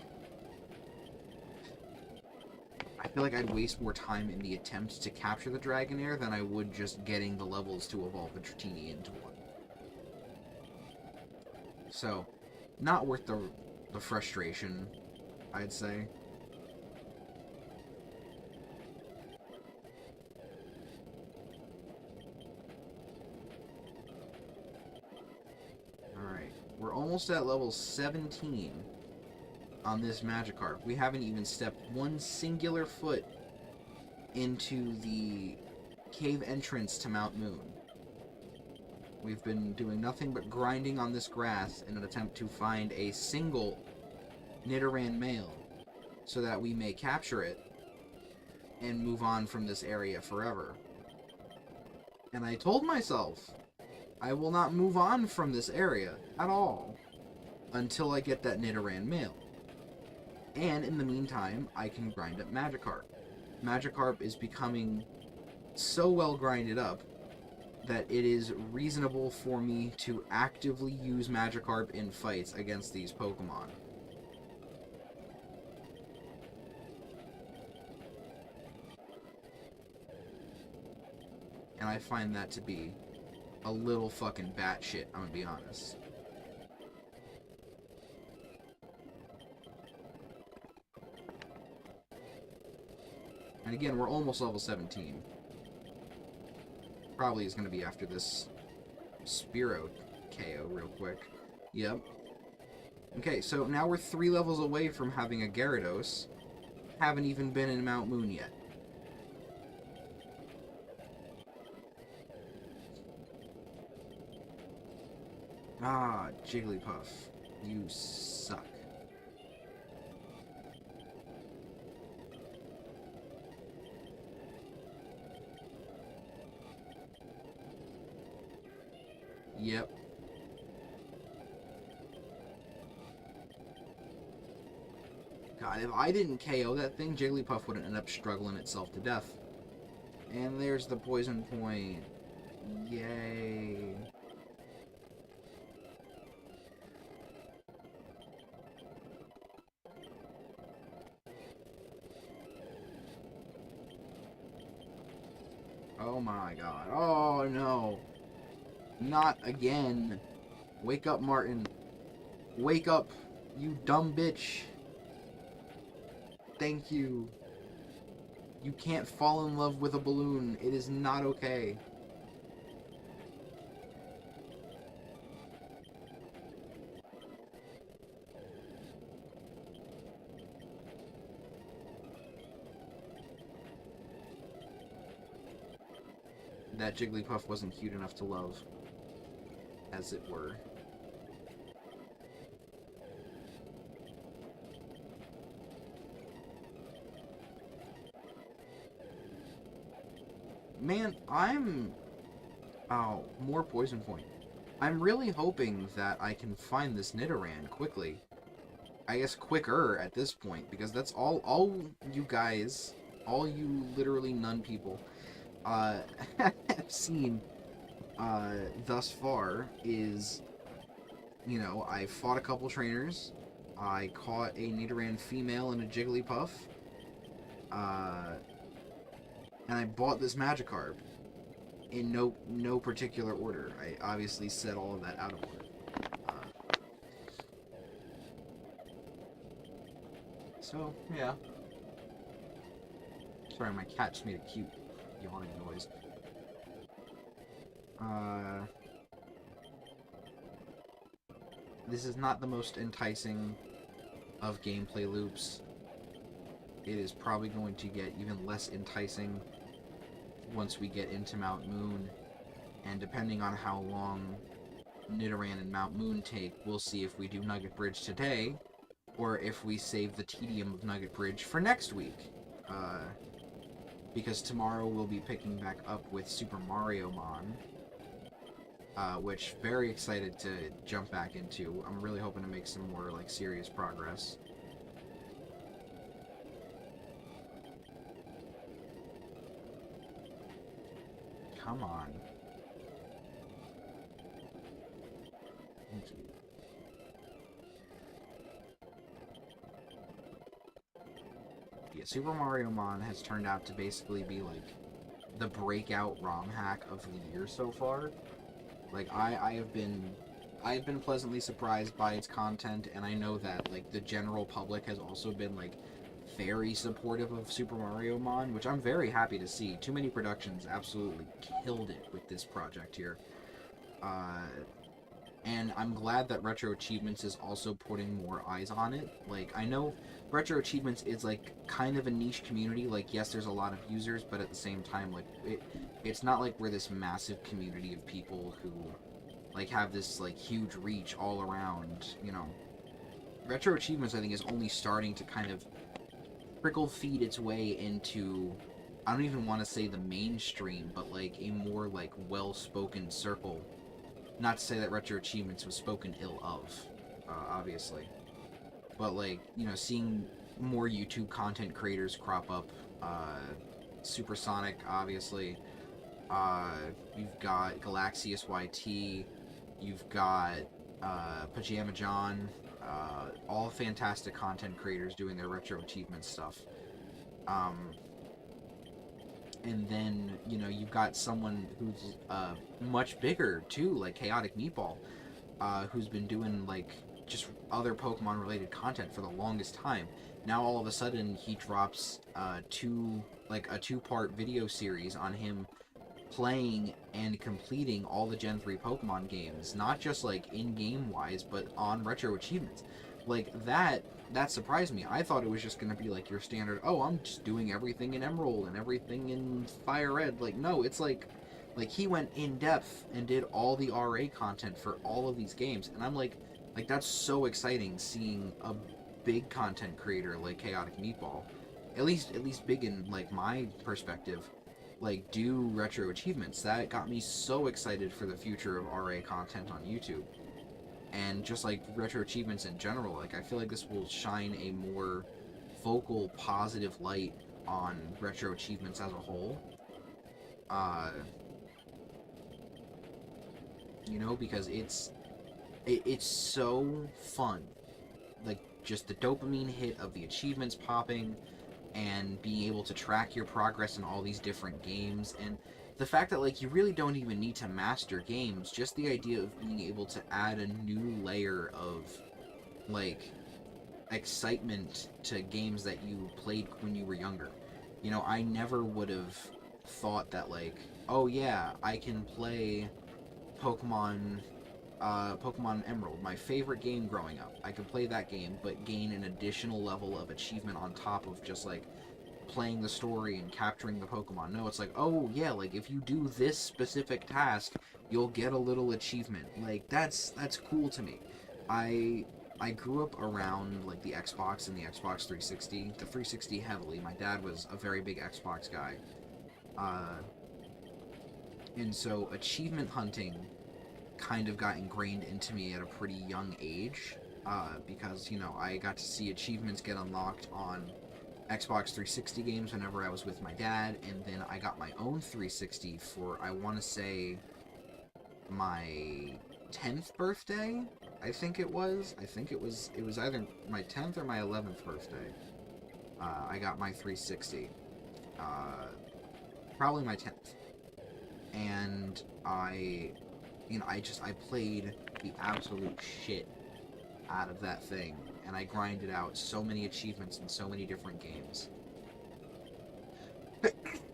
I feel like I'd waste more time in the attempt to capture the Dragonair than I would just getting the levels to evolve a Dratini into one. So, not worth the frustration, I'd say. We're almost at level 17 on this Magikarp. We haven't even stepped one singular foot into the cave entrance to Mount Moon. We've been doing nothing but grinding on this grass in an attempt to find a single Nidoran male so that we may capture it and move on from this area forever. And I told myself I will not move on from this area at all until I get that Nidoran male. And in the meantime, I can grind up Magikarp. Magikarp is becoming so well grinded up that it is reasonable for me to actively use Magikarp in fights against these Pokemon. And I find that to be a little fucking batshit, I'm gonna be honest. And again, we're almost level 17. Probably is going to be after this Spearow KO real quick. Yep. Okay, so now we're 3 levels away from having a Gyarados. Haven't even been in Mount Moon yet. Ah, Jigglypuff. You suck. Yep. God, if I didn't KO that thing, Jigglypuff would end up struggling itself to death. And there's the poison point. Yay. Oh my god. Oh no. Not again. Wake up, Martin. Wake up, you dumb bitch. Thank you. You can't fall in love with a balloon. It is not okay. That Jigglypuff wasn't cute enough to love, as it were. Man, oh, more poison point. I'm really hoping that I can find this Nidoran quickly. I guess quicker at this point, because that's all you guys, all you literally none people, have seen thus far is, you know, I fought a couple trainers, I caught a Nidoran female and a Jigglypuff, and I bought this Magikarp in no particular order. I obviously said all of that out of order. So, yeah. Sorry, my cat just made a cute yawning noise. This is not the most enticing of gameplay loops. It is probably going to get even less enticing once we get into Mount Moon, and depending on how long Nidoran and Mount Moon take, we'll see if we do Nugget Bridge today, or if we save the tedium of Nugget Bridge for next week. Because tomorrow we'll be picking back up with Super Mario Mon, which very excited to jump back into. I'm really hoping to make some more, like, serious progress. Come on. Thank you. Yeah, Super Mario Mon has turned out to basically be, like, the breakout ROM hack of the year so far. Like, I've been pleasantly surprised by its content, and I know that, like, the general public has also been, like, very supportive of Super Mario Mon, which I'm very happy to see. Too Many Productions absolutely killed it with this project here. And I'm glad that RetroAchievements is also putting more eyes on it. Like, I know RetroAchievements is, like, kind of a niche community. Like, yes, there's a lot of users, but at the same time, like, it's not like we're this massive community of people who like, have this, like, huge reach all around, you know. Retro Achievements, I think, is only starting to kind of trickle feed its way into, I don't even want to say the mainstream, but, like, a more, like, well-spoken circle. Not to say that Retro Achievements was spoken ill of, obviously. But, like, you know, seeing more YouTube content creators crop up, Supersonic, obviously. You've got Galaxius YT, you've got Pajama John, all fantastic content creators doing their Retro Achievement stuff. And then, you know, you've got someone who's much bigger, too, like Chaotic Meatball, who's been doing, like, just other Pokemon-related content for the longest time. Now, all of a sudden, he drops a two-part video series on him playing and completing all the Gen 3 Pokemon games, not just, like, in-game wise, but on Retro Achievements. Like, that surprised me. I thought it was just gonna be, like, your standard, oh, I'm just doing everything in Emerald and everything in Fire Red. Like, no, it's like, he went in-depth and did all the RA content for all of these games, and I'm like, that's so exciting, seeing a big content creator like Chaotic Meatball, at least big in, like, my perspective, like, do Retro Achievements. That got me so excited for the future of RA content on YouTube. And just, like, Retro Achievements in general, like, I feel like this will shine a more vocal, positive light on Retro Achievements as a whole. You know, because it's so fun. Like, just the dopamine hit of the achievements popping, and being able to track your progress in all these different games, and the fact that, like, you really don't even need to master games, just the idea of being able to add a new layer of, like, excitement to games that you played when you were younger. You know, I never would have thought that, like, oh yeah, I can play Pokemon Pokemon Emerald, my favorite game growing up. I could play that game, but gain an additional level of achievement on top of just, like, playing the story and capturing the Pokemon. No, it's like, oh yeah, like, if you do this specific task, you'll get a little achievement. Like, that's cool to me. I grew up around, like, the Xbox and the Xbox 360. The 360 heavily. My dad was a very big Xbox guy. And so achievement hunting kind of got ingrained into me at a pretty young age, because, you know, I got to see achievements get unlocked on Xbox 360 games whenever I was with my dad, and then I got my own 360 for, I want to say, my 10th birthday, I think it was. It was either my 10th or my 11th birthday. I got my 360. Probably my 10th. And I played the absolute shit out of that thing, and I grinded out so many achievements in so many different games.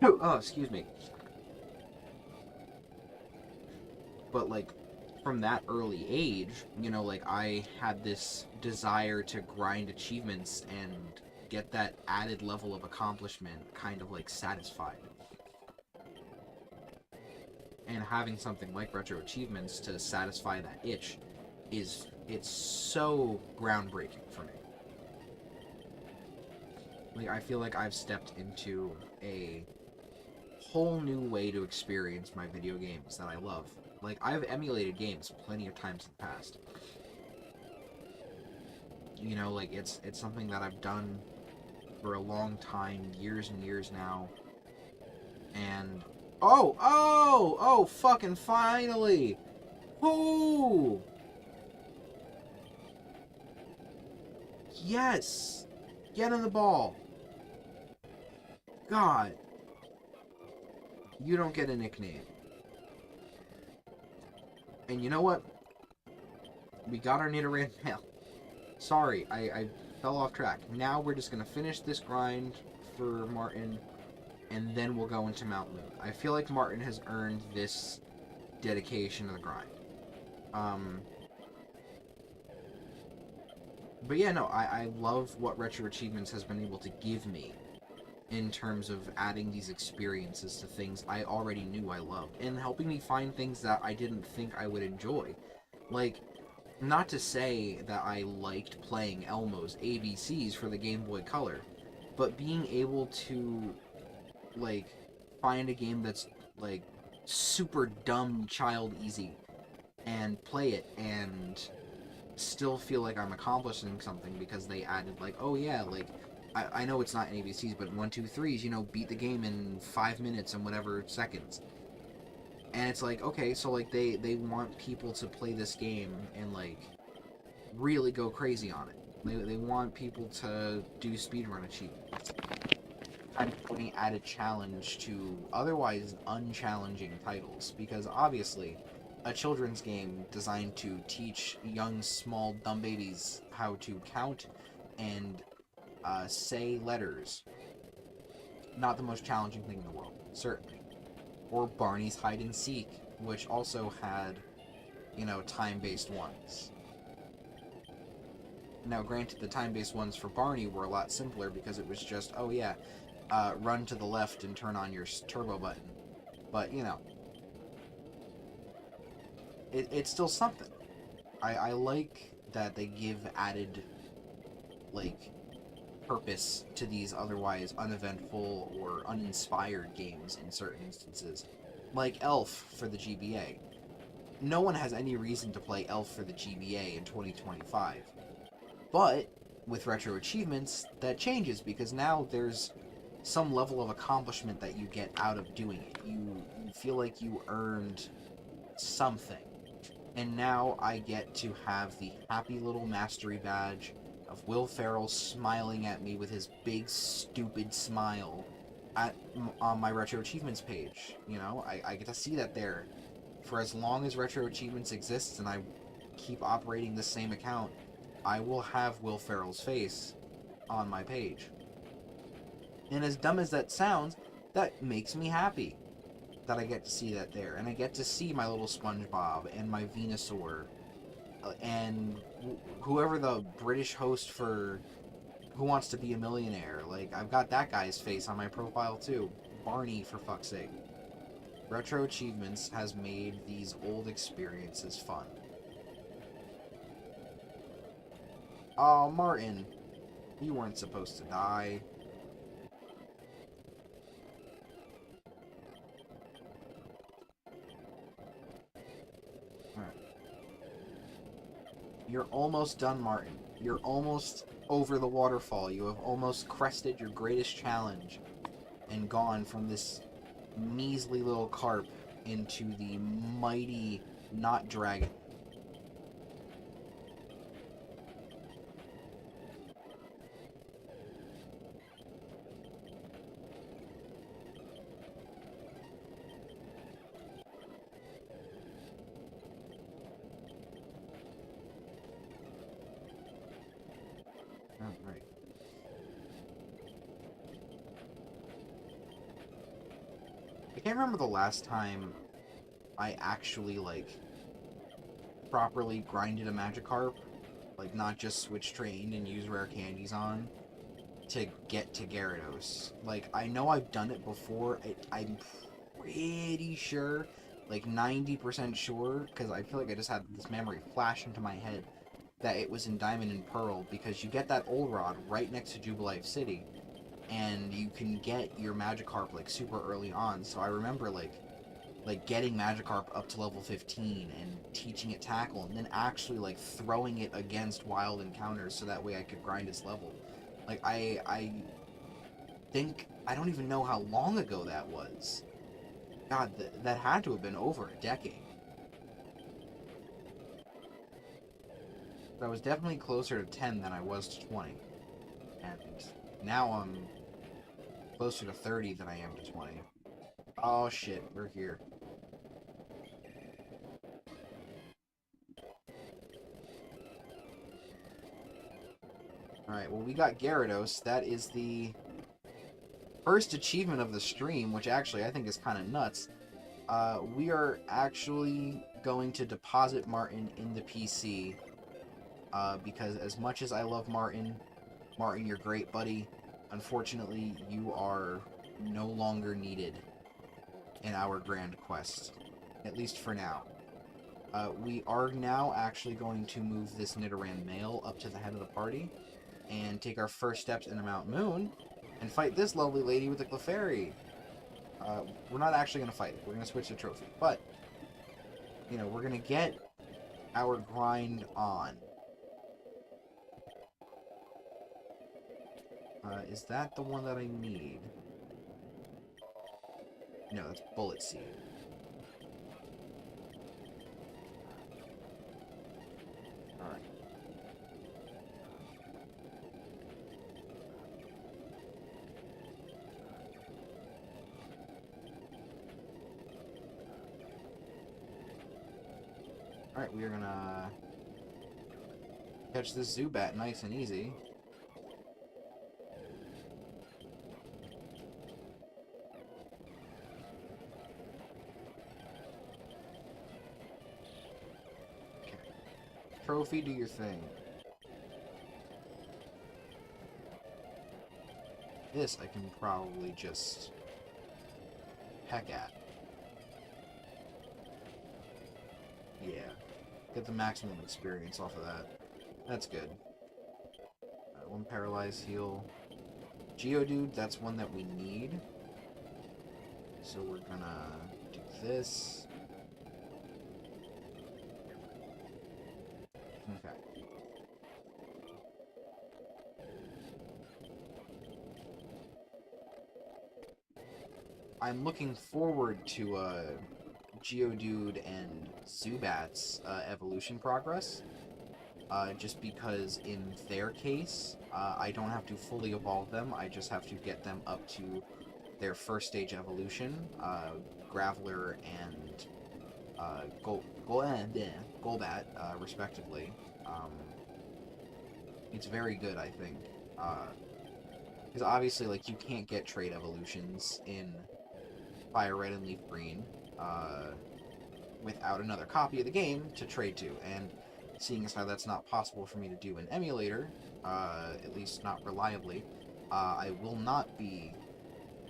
Oh, excuse me. But, like, from that early age, you know, like, I had this desire to grind achievements and get that added level of accomplishment kind of, like, satisfied. And having something like Retro Achievements to satisfy that itch it's so groundbreaking for me. Like, I feel like I've stepped into a whole new way to experience my video games that I love. Like, I've emulated games plenty of times in the past. You know, like, it's something that I've done for a long time, years and years now. And oh, fucking finally! Whoo! Yes! Get on the ball! God! You don't get a nickname. And you know what? We got our Nidoran mail. Sorry, I fell off track. Now we're just gonna finish this grind for Martin, and then we'll go into Mount Moon. I feel like Martin has earned this dedication to the grind. But yeah, no, I love what Retro Achievements has been able to give me in terms of adding these experiences to things I already knew I loved, and helping me find things that I didn't think I would enjoy. Like, not to say that I liked playing Elmo's ABCs for the Game Boy Color, but being able to, like, find a game that's, like, super dumb child easy and play it and still feel like I'm accomplishing something because they added, like, oh yeah, like, I know it's not in ABCs, but 1, 2, 3s, you know, beat the game in 5 minutes and whatever seconds. And it's like, okay, so like they want people to play this game and like really go crazy on it. They want people to do speedrun achievements. Kind of putting added challenge to otherwise unchallenging titles, because obviously a children's game designed to teach young, small, dumb babies how to count and say letters, not the most challenging thing in the world, certainly. Or Barney's Hide and Seek, which also had, you know, time-based ones. Now, granted, the time-based ones for Barney were a lot simpler because it was just, oh yeah, run to the left and turn on your turbo button. But, you know, it's still something. I like that they give added, like, purpose to these otherwise uneventful or uninspired games in certain instances. Like Elf for the GBA. No one has any reason to play Elf for the GBA in 2025. But with Retro Achievements, that changes because now there's some level of accomplishment that you get out of doing it. You feel like you earned something. And now I get to have the happy little mastery badge of Will Ferrell smiling at me with his big, stupid smile on my Retro Achievements page. You know, I get to see that there. For as long as Retro Achievements exists and I keep operating the same account, I will have Will Ferrell's face on my page. And as dumb as that sounds, that makes me happy that I get to see that there. And I get to see my little SpongeBob and my Venusaur and whoever the British host for Who Wants to Be a Millionaire. Like, I've got that guy's face on my profile too. Barney, for fuck's sake. Retro Achievements has made these old experiences fun. Oh, Martin. You weren't supposed to die. Alright. You're almost done, Martin. You're almost over the waterfall. You have almost crested your greatest challenge and gone from this measly little carp into the mighty not dragon. Alright. I can't remember the last time I actually, like, properly grinded a Magikarp. Like, not just switch trained and use rare candies on to get to Gyarados. Like, I know I've done it before. I'm pretty sure, like 90% sure, because I feel like I just had this memory flash into my head, that it was in Diamond and Pearl, because you get that Old Rod right next to Jubilife City, and you can get your Magikarp, like, super early on. So I remember, like getting Magikarp up to level 15 and teaching it Tackle, and then actually, like, throwing it against wild encounters so that way I could grind its level. Like, I think, I don't even know how long ago that was. God, that had to have been over a decade. But I was definitely closer to 10 than I was to 20. And now I'm closer to 30 than I am to 20. Oh shit, we're here. Alright, well, we got Gyarados. That is the first achievement of the stream, which actually I think is kind of nuts. We are actually going to deposit Martin in the PC. Because as much as I love Martin, you're great, buddy. unfortunately, you are no longer needed in our grand quest, at least for now. We are now actually going to move this Nidoran male up to the head of the party and take our first steps into Mount Moon and fight this lovely lady with the Clefairy. We're not actually going to fight it. We're going to switch to Trophy. But, you know, we're going to get our grind on. Is that the one that I need? No, that's Bullet Seed. Alright. Alright, we are gonna catch this Zubat nice and easy. Trophy, do your thing. This I can probably just peck at. Yeah. Get the maximum experience off of that. That's good. One Paralyzed Heal. Geodude, that's one that we need. So we're gonna do this. Okay. I'm looking forward to Geodude and Zubat's evolution progress. Just because in their case, I don't have to fully evolve them, I just have to get them up to their first stage evolution, Graveler and Golbat, respectively. It's very good, I think. Because obviously, like, you can't get trait evolutions in Fire Red and Leaf Green without another copy of the game to trade to, and seeing as how that's not possible for me to do in emulator, at least not reliably, I will not be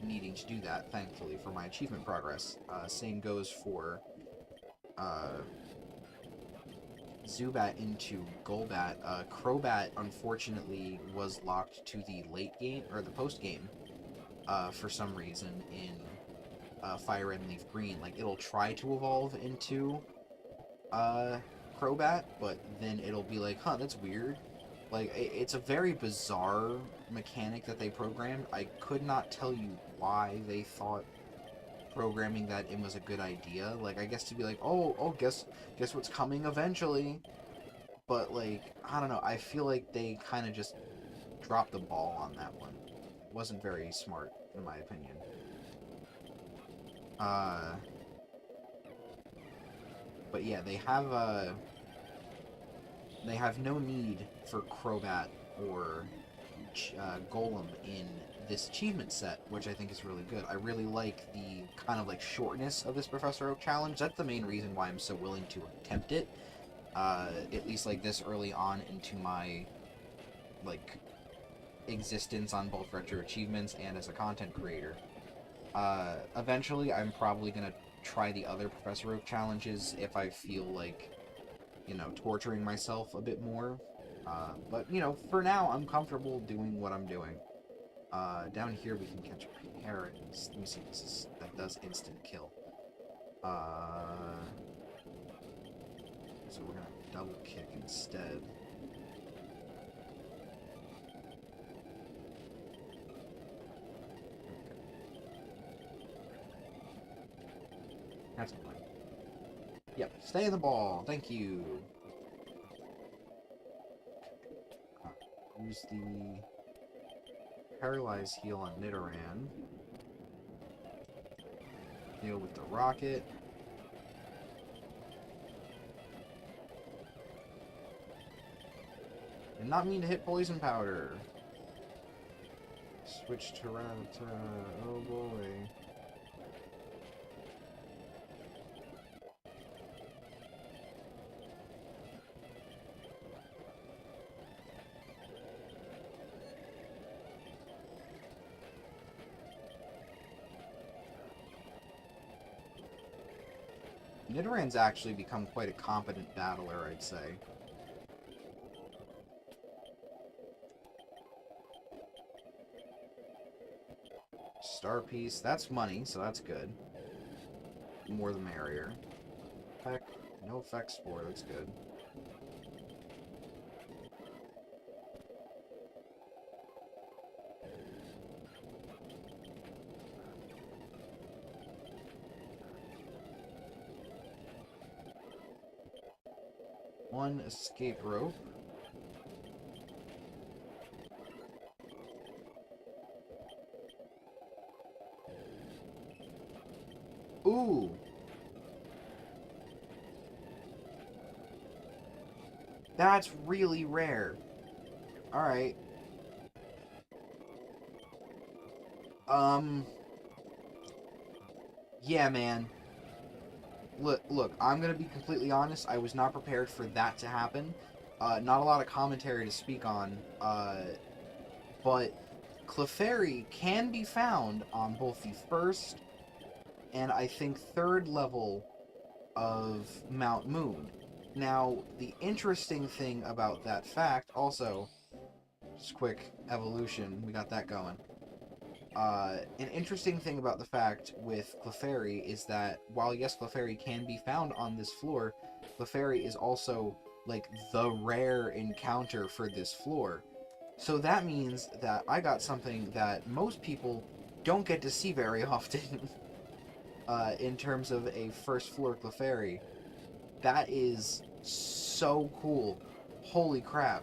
needing to do that, thankfully, for my achievement progress. Same goes for Zubat into Golbat. Crobat, unfortunately, was locked to the late game, or the post-game, for some reason in Fire Red and Leaf Green. Like, it'll try to evolve into Crobat, but then it'll be like, huh, that's weird. Like, it's a very bizarre mechanic that they programmed. I could not tell you why they thought programming that in was a good idea. Like, I guess to be like, oh, guess what's coming eventually. But, like, I don't know, I feel like they kind of just dropped the ball on that one. It wasn't very smart, in my opinion. But yeah, they have no need for Crobat or Golem in this achievement set, which I think is really good. I really like the kind of like shortness of this Professor Oak challenge. That's the main reason why I'm so willing to attempt it, at least like this early on into my like existence on both Retro Achievements and as a content creator. Eventually, I'm probably gonna try the other Professor Oak challenges if I feel like, you know, torturing myself a bit more. But, you know, for now, I'm comfortable doing what I'm doing. Down here we can catch parrots. Let me see, that does instant kill. So we're gonna double kick instead. That's fine. Yep, stay in the ball. Thank you. Use the Paralyzed Heal on Nidoran. Deal with the Rocket. Did not mean to hit Poison Powder. Switch to Rattata. Oh boy. Nidorann's actually become quite a competent battler, I'd say. Star piece, that's money, so that's good. More the merrier. Heck, no effects for, that's good. One escape rope. Ooh! That's really rare. Alright. Yeah, man. Look, I'm gonna be completely honest. I was not prepared for that to happen. Not a lot of commentary to speak on. But Clefairy can be found on both the first and I think third level of Mount Moon. Now, the interesting thing about that fact, also, just quick evolution, we got that going. An interesting thing about the fact with Clefairy is that while yes, Clefairy can be found on this floor, Clefairy is also like the rare encounter for this floor. So that means that I got something that most people don't get to see very often in terms of a first floor Clefairy. That is so cool. Holy crap.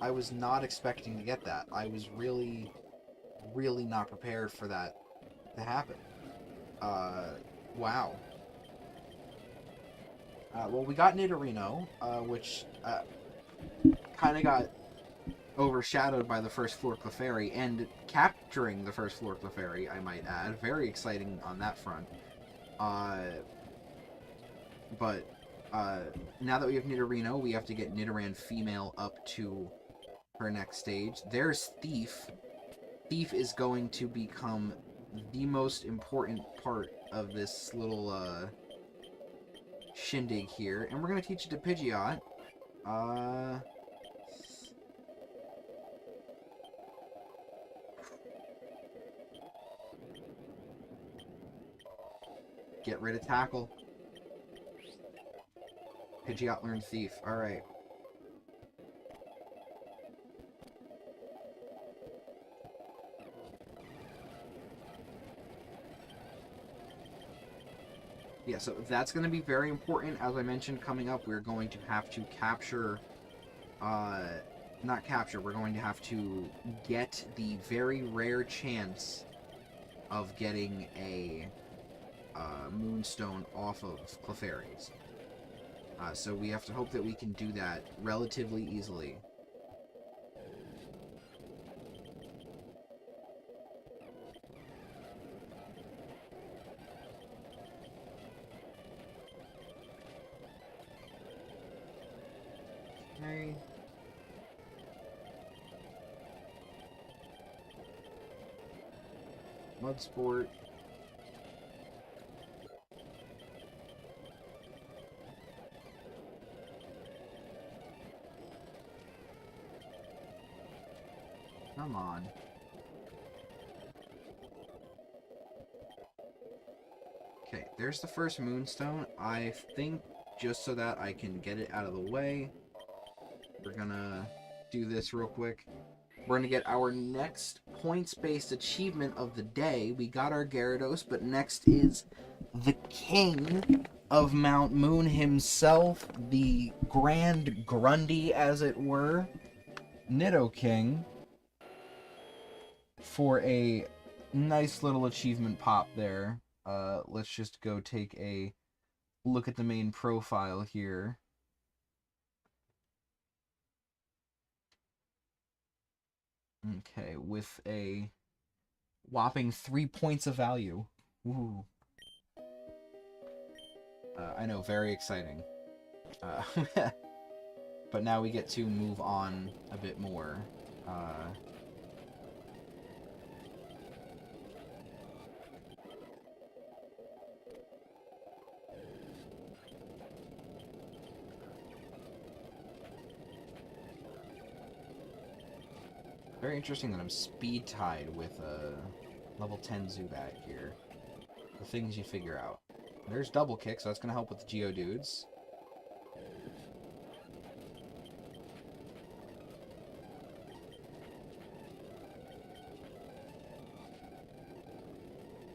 I was not expecting to get that. I was really not prepared for that to happen. Wow. Well, we got Nidorino, which kind of got overshadowed by the first floor Clefairy, and capturing the first floor Clefairy, I might add. Very exciting on that front. But now that we have Nidorino, we have to get Nidoran female up to her next stage. There's Thief. Thief is going to become the most important part of this little shindig here. And we're going to teach it to Pidgeot. Get rid of Tackle. Pidgeot learned Thief. Alright. Yeah, so that's going to be very important. As I mentioned, coming up, we're going to have to capture... not capture, we're going to have to get the very rare chance of getting a Moonstone off of Clefairies. So we have to hope that we can do that relatively easily. Okay. Mud Sport. Come on. Okay, there's the first Moonstone. I think just so that I can get it out of the way, we're gonna do this real quick. We're gonna get our next points-based achievement of the day. We got our Gyarados, but next is the king of Mount Moon himself, the Grand Grundy, as it were, Nidoking, for a nice little achievement pop there. Let's just go take a look at the main profile here. Okay, with a whopping 3 points of value. Ooh. I know, very exciting. But now we get to move on a bit more. Very interesting that I'm speed tied with a level 10 Zubat here. The things you figure out. There's double kick, so that's going to help with the Geodudes.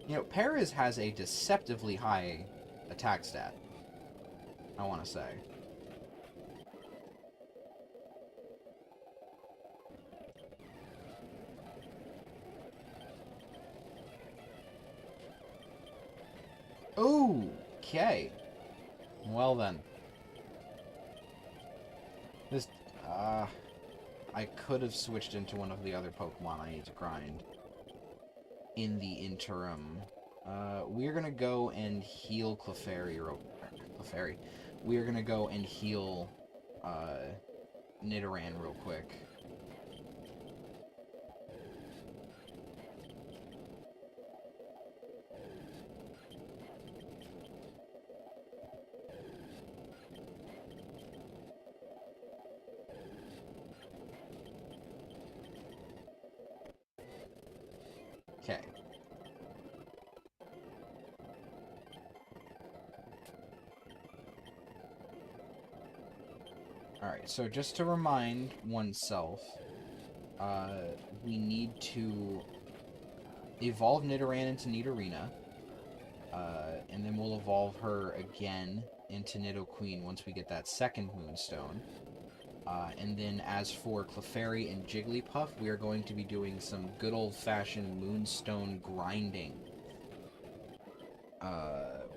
You know, Paras has a deceptively high attack stat, I want to say. Okay. Well then. This, I could have switched into one of the other Pokemon I need to grind in the interim. We're gonna go and heal Clefairy. Clefairy. We're gonna go and heal, Nidoran real quick. Okay. Alright, so just to remind oneself, we need to evolve Nidoran into Nidorina, and then we'll evolve her again into Nidoqueen once we get that second Moonstone. And then as for Clefairy and Jigglypuff, we are going to be doing some good old-fashioned Moonstone grinding.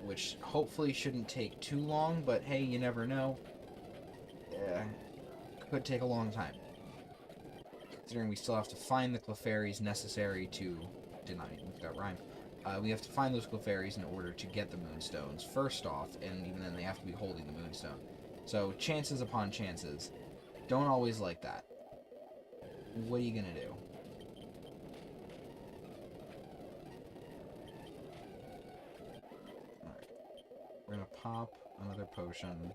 Which hopefully shouldn't take too long, but hey, you never know. Could take a long time. Considering we still have to find the Clefairies necessary to... Did not even make that rhyme. We have to find those Clefairies in order to get the Moonstones, first off, and even then they have to be holding the Moonstone. So, chances upon chances. Don't always like that. What are you gonna do? Alright. We're gonna pop another potion.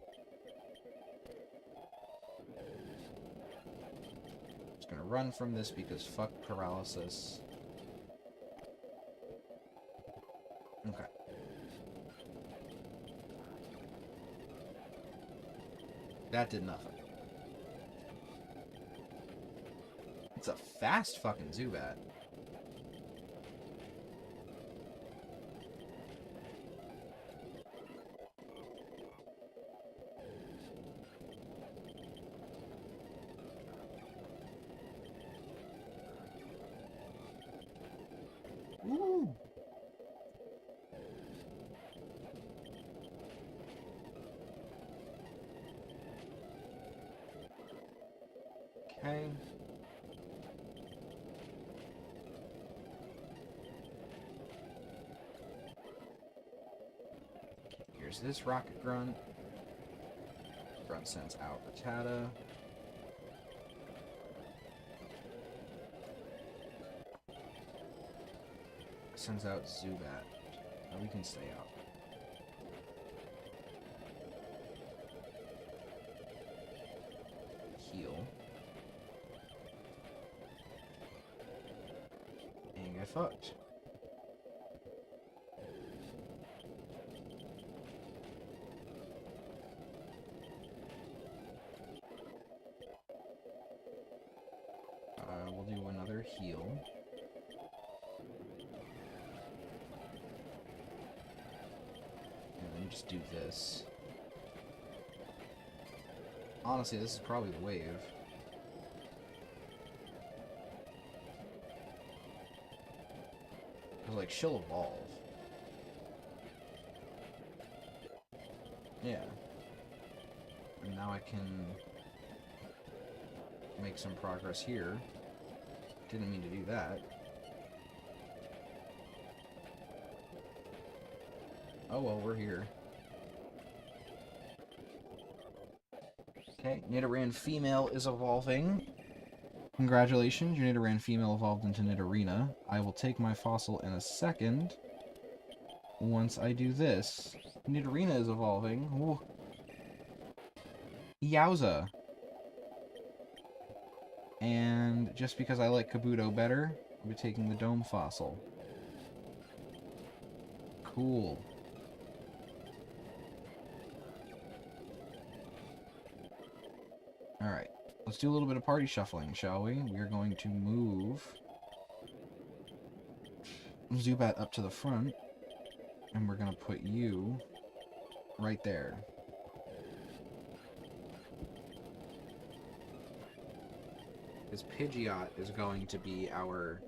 Just gonna run from this because fuck paralysis. Okay. That did nothing. It's a fast fucking Zubat. Ooh. Okay. Here's this Rocket Grunt. Grunt sends out Rattata. Sends out Zubat. Oh, we can stay out. Heal. And get fucked. We'll do another heal. And then just do this. Honestly, this is probably the wave. Because, like, she'll evolve. Yeah. And now I can make some progress here. Didn't mean to do that. Oh well, we're here. Okay, Nidoran female is evolving. Congratulations, your Nidoran female evolved into Nidorina. I will take my fossil in a second. Once I do this. Nidorina is evolving. Ooh. Yowza. And just because I like Kabuto better, we're taking the Dome Fossil. Cool. Alright, let's do a little bit of party shuffling, shall we? We're going to move Zubat up to the front, and we're going to put you right there. Because Pidgeot is going to be our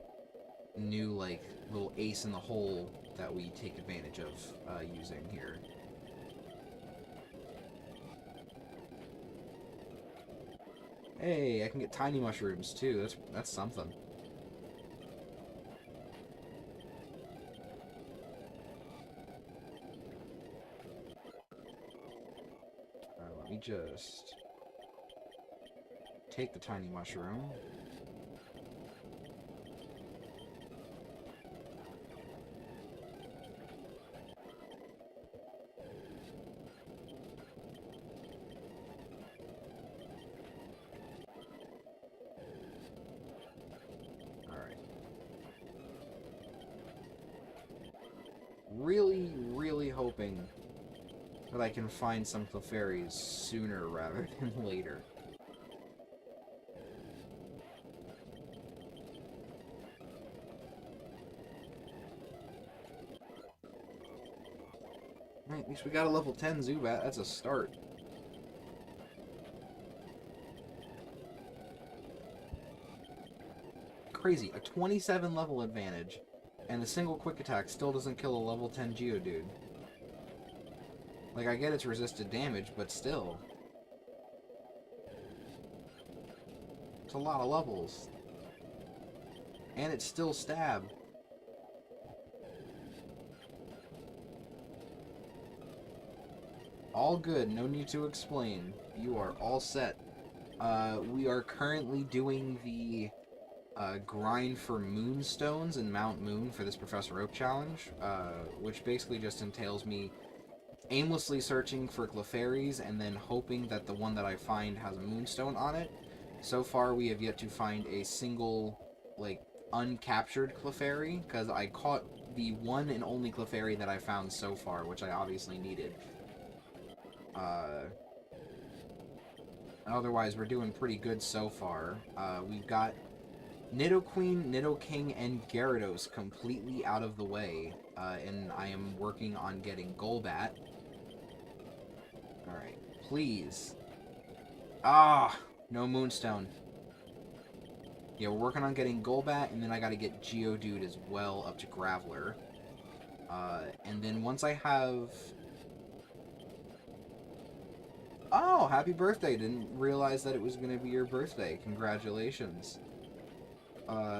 new, like, little ace in the hole that we take advantage of using here. Hey, I can get tiny mushrooms too. That's something. Let me just take the tiny mushroom. Really hoping that I can find some Clefairies sooner rather than later. Right, at least we got a level 10 Zubat. That's a start. Crazy. A 27 level advantage. And a single quick attack still doesn't kill a level 10 Geodude. Like, I get it's resisted damage, but still. It's a lot of levels. And it's still stab. All good, no need to explain. You are all set. We are currently doing the grind for moonstones in Mount Moon for this Professor Oak challenge, which basically just entails me aimlessly searching for Clefairies and then hoping that the one that I find has a moonstone on it. So far, we have yet to find a single, like, uncaptured Clefairy, because I caught the one and only Clefairy that I found so far, which I obviously needed. Otherwise, we're doing pretty good so far. We've got Nidoqueen, Nidoking, and Gyarados completely out of the way, and I am working on getting Golbat. Alright, please. Ah, no Moonstone. Yeah, we're working on getting Golbat, and then I gotta get Geodude as well up to Graveler. And then once I have... Oh, happy birthday! Didn't realize that it was gonna be your birthday. Congratulations.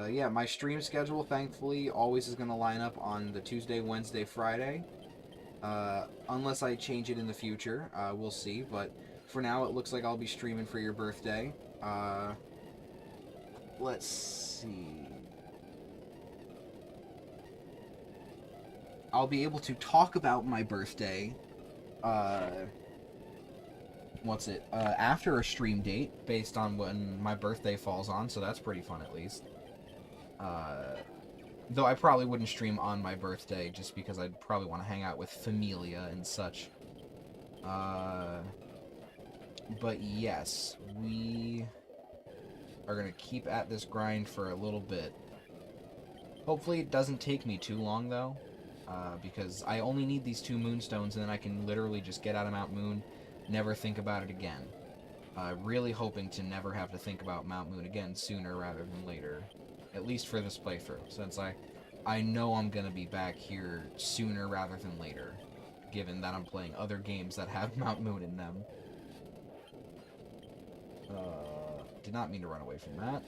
Yeah, my stream schedule, thankfully, always is going to line up on the Tuesday, Wednesday, Friday. Unless I change it in the future. We'll see, but for now, it looks like I'll be streaming for your birthday. Let's see. I'll be able to talk about my birthday, after a stream date, based on when my birthday falls on, so that's pretty fun at least. Though I probably wouldn't stream on my birthday, just because I'd probably want to hang out with Familia and such. But yes, we are going to keep at this grind for a little bit. Hopefully it doesn't take me too long, though, because I only need these 2 Moonstones, and then I can literally just get out of Mount Moon, never think about it again. Really hoping to never have to think about Mount Moon again sooner rather than later. At least for this playthrough, since I know I'm going to be back here sooner rather than later, given that I'm playing other games that have Mount Moon in them. Did not mean to run away from that.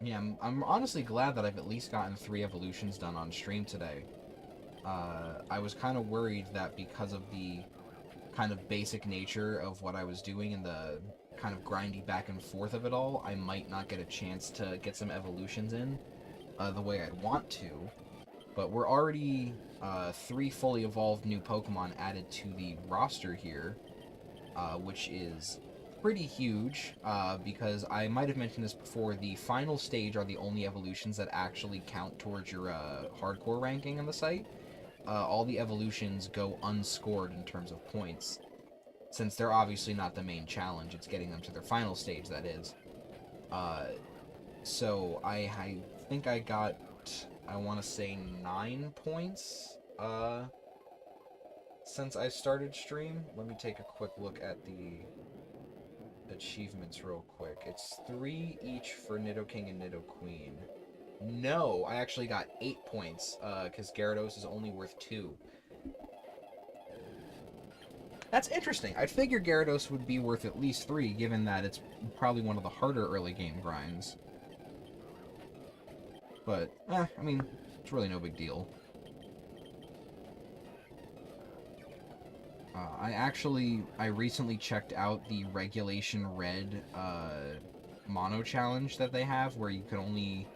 Yeah, I'm honestly glad that I've at least gotten 3 evolutions done on stream today. I was kind of worried that because of the kind of basic nature of what I was doing and the kind of grindy back and forth of it all, I might not get a chance to get some evolutions in. the way I'd want to, but we're already 3 fully evolved new Pokemon added to the roster here, which is pretty huge, because I might have mentioned this before, the final stage are the only evolutions that actually count towards your hardcore ranking on the site. All the evolutions go unscored in terms of points, since they're obviously not the main challenge. It's getting them to their final stage, that is. So I think I got, I want to say 9 points since I started stream. Let me take a quick look at the achievements real quick. It's 3 each for Nidoking and Nidoqueen. No, I actually got 8 points, because Gyarados is only worth 2. That's interesting. I'd figure Gyarados would be worth at least 3, given that it's probably one of the harder early game grinds. But, I mean, it's really no big deal. I recently checked out the Regulation Red, mono challenge that they have, where you can only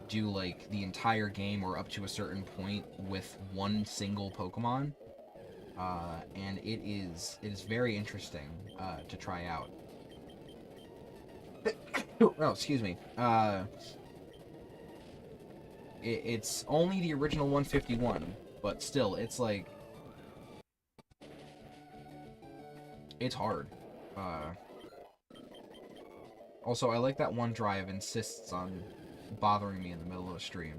do, like, the entire game or up to a certain point with one single Pokemon. And it is very interesting, to try out. Oh, excuse me. It's only the original 151, but still, it's like, it's hard. Also, I like that OneDrive insists on bothering me in the middle of a stream.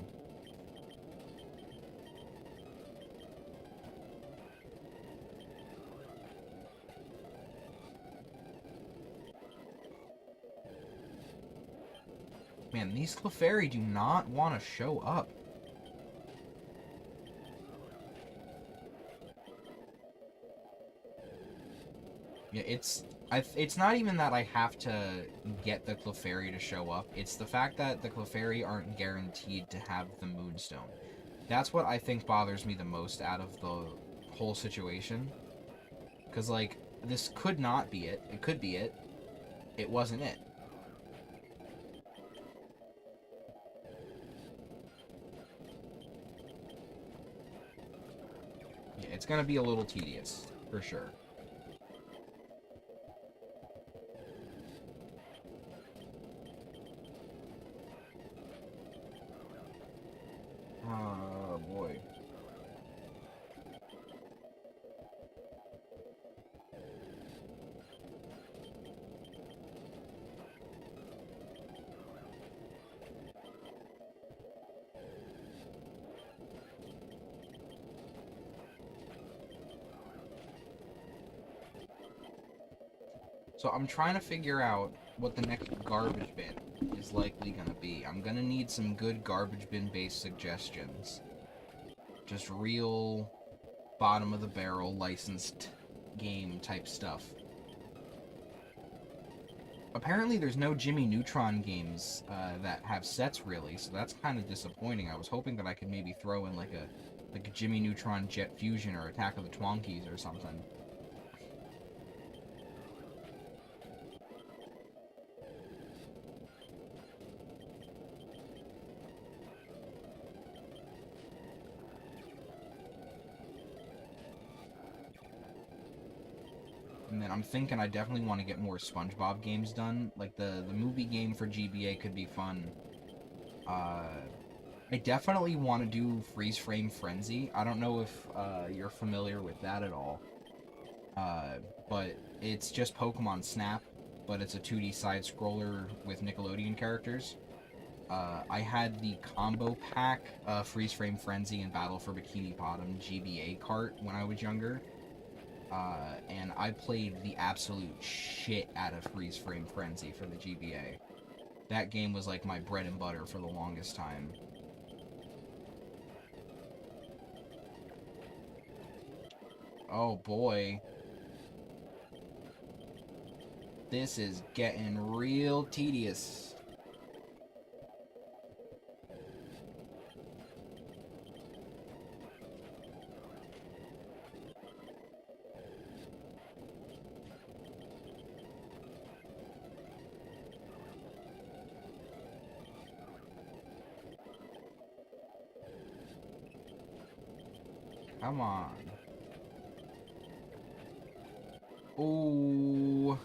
Man, these Clefairy do not want to show up. Yeah, it's not even that I have to get the Clefairy to show up. It's the fact that the Clefairy aren't guaranteed to have the Moonstone. That's what I think bothers me the most out of the whole situation. Because, like, this could not be it. It could be it. It wasn't it. Yeah, it's gonna be a little tedious, for sure. Oh, boy. So I'm trying to figure out what the next garbage bin is likely going to be. I'm going to need some good garbage bin based suggestions. Just real bottom of the barrel licensed game type stuff. Apparently there's no Jimmy Neutron games that have sets really, so that's kind of disappointing. I was hoping that I could maybe throw in like a Jimmy Neutron Jet Fusion or Attack of the Twonkies or something. And then I'm thinking I definitely want to get more SpongeBob games done. Like, the movie game for GBA could be fun. I definitely want to do Freeze Frame Frenzy. I don't know if you're familiar with that at all. But it's just Pokemon Snap, but it's a 2D side-scroller with Nickelodeon characters. I had the combo pack, Freeze Frame Frenzy and Battle for Bikini Bottom GBA cart when I was younger. And I played the absolute shit out of Freeze Frame Frenzy for the GBA. That game was like my bread and butter for the longest time. Oh boy. This is getting real tedious. Come on. Ooh.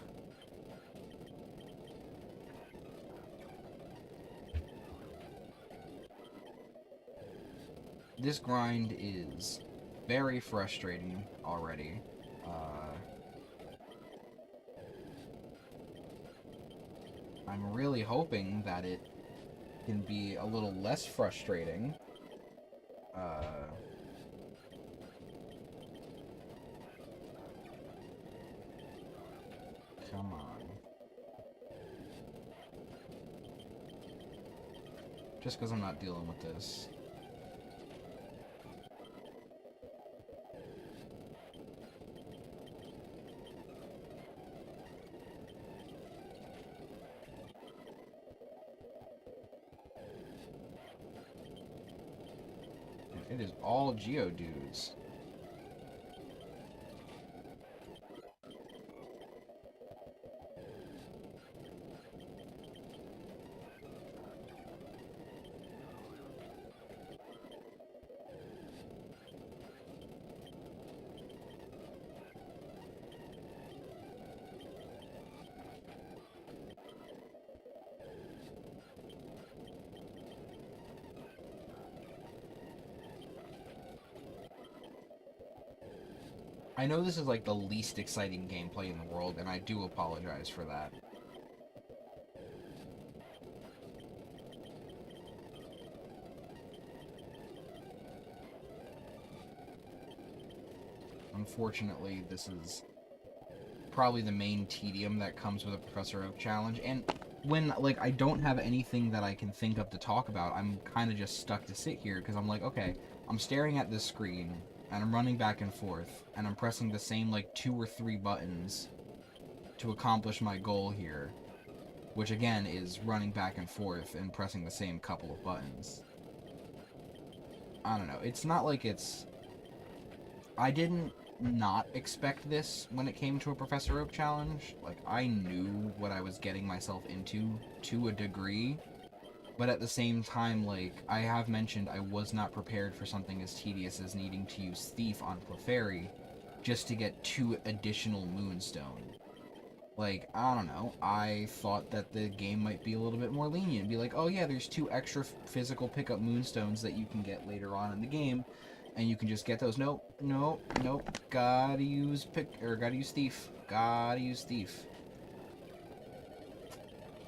This grind is very frustrating already. I'm really hoping that it can be a little less frustrating. Come on. Just because I'm not dealing with this. It is all Geodudes. I know this is like the least exciting gameplay in the world, and I do apologize for that. Unfortunately, this is probably the main tedium that comes with a Professor Oak challenge, and when, like, I don't have anything that I can think of to talk about, I'm kind of just stuck to sit here, because I'm like, okay, I'm staring at this screen, and I'm running back and forth, and I'm pressing the same, like, 2 or 3 buttons to accomplish my goal here, which, again, is running back and forth and pressing the same couple of buttons. I don't know, it's not like it's... I didn't not expect this when it came to a Professor Oak challenge. Like, I knew what I was getting myself into to a degree, but at the same time, like, I have mentioned, I was not prepared for something as tedious as needing to use Thief on Clefairy just to get 2 additional Moonstone. Like, I don't know, I thought that the game might be a little bit more lenient, be like, oh yeah, there's 2 extra physical pickup Moonstones that you can get later on in the game, and you can just get those. Nope, nope, nope. Gotta use Thief. Gotta use Thief.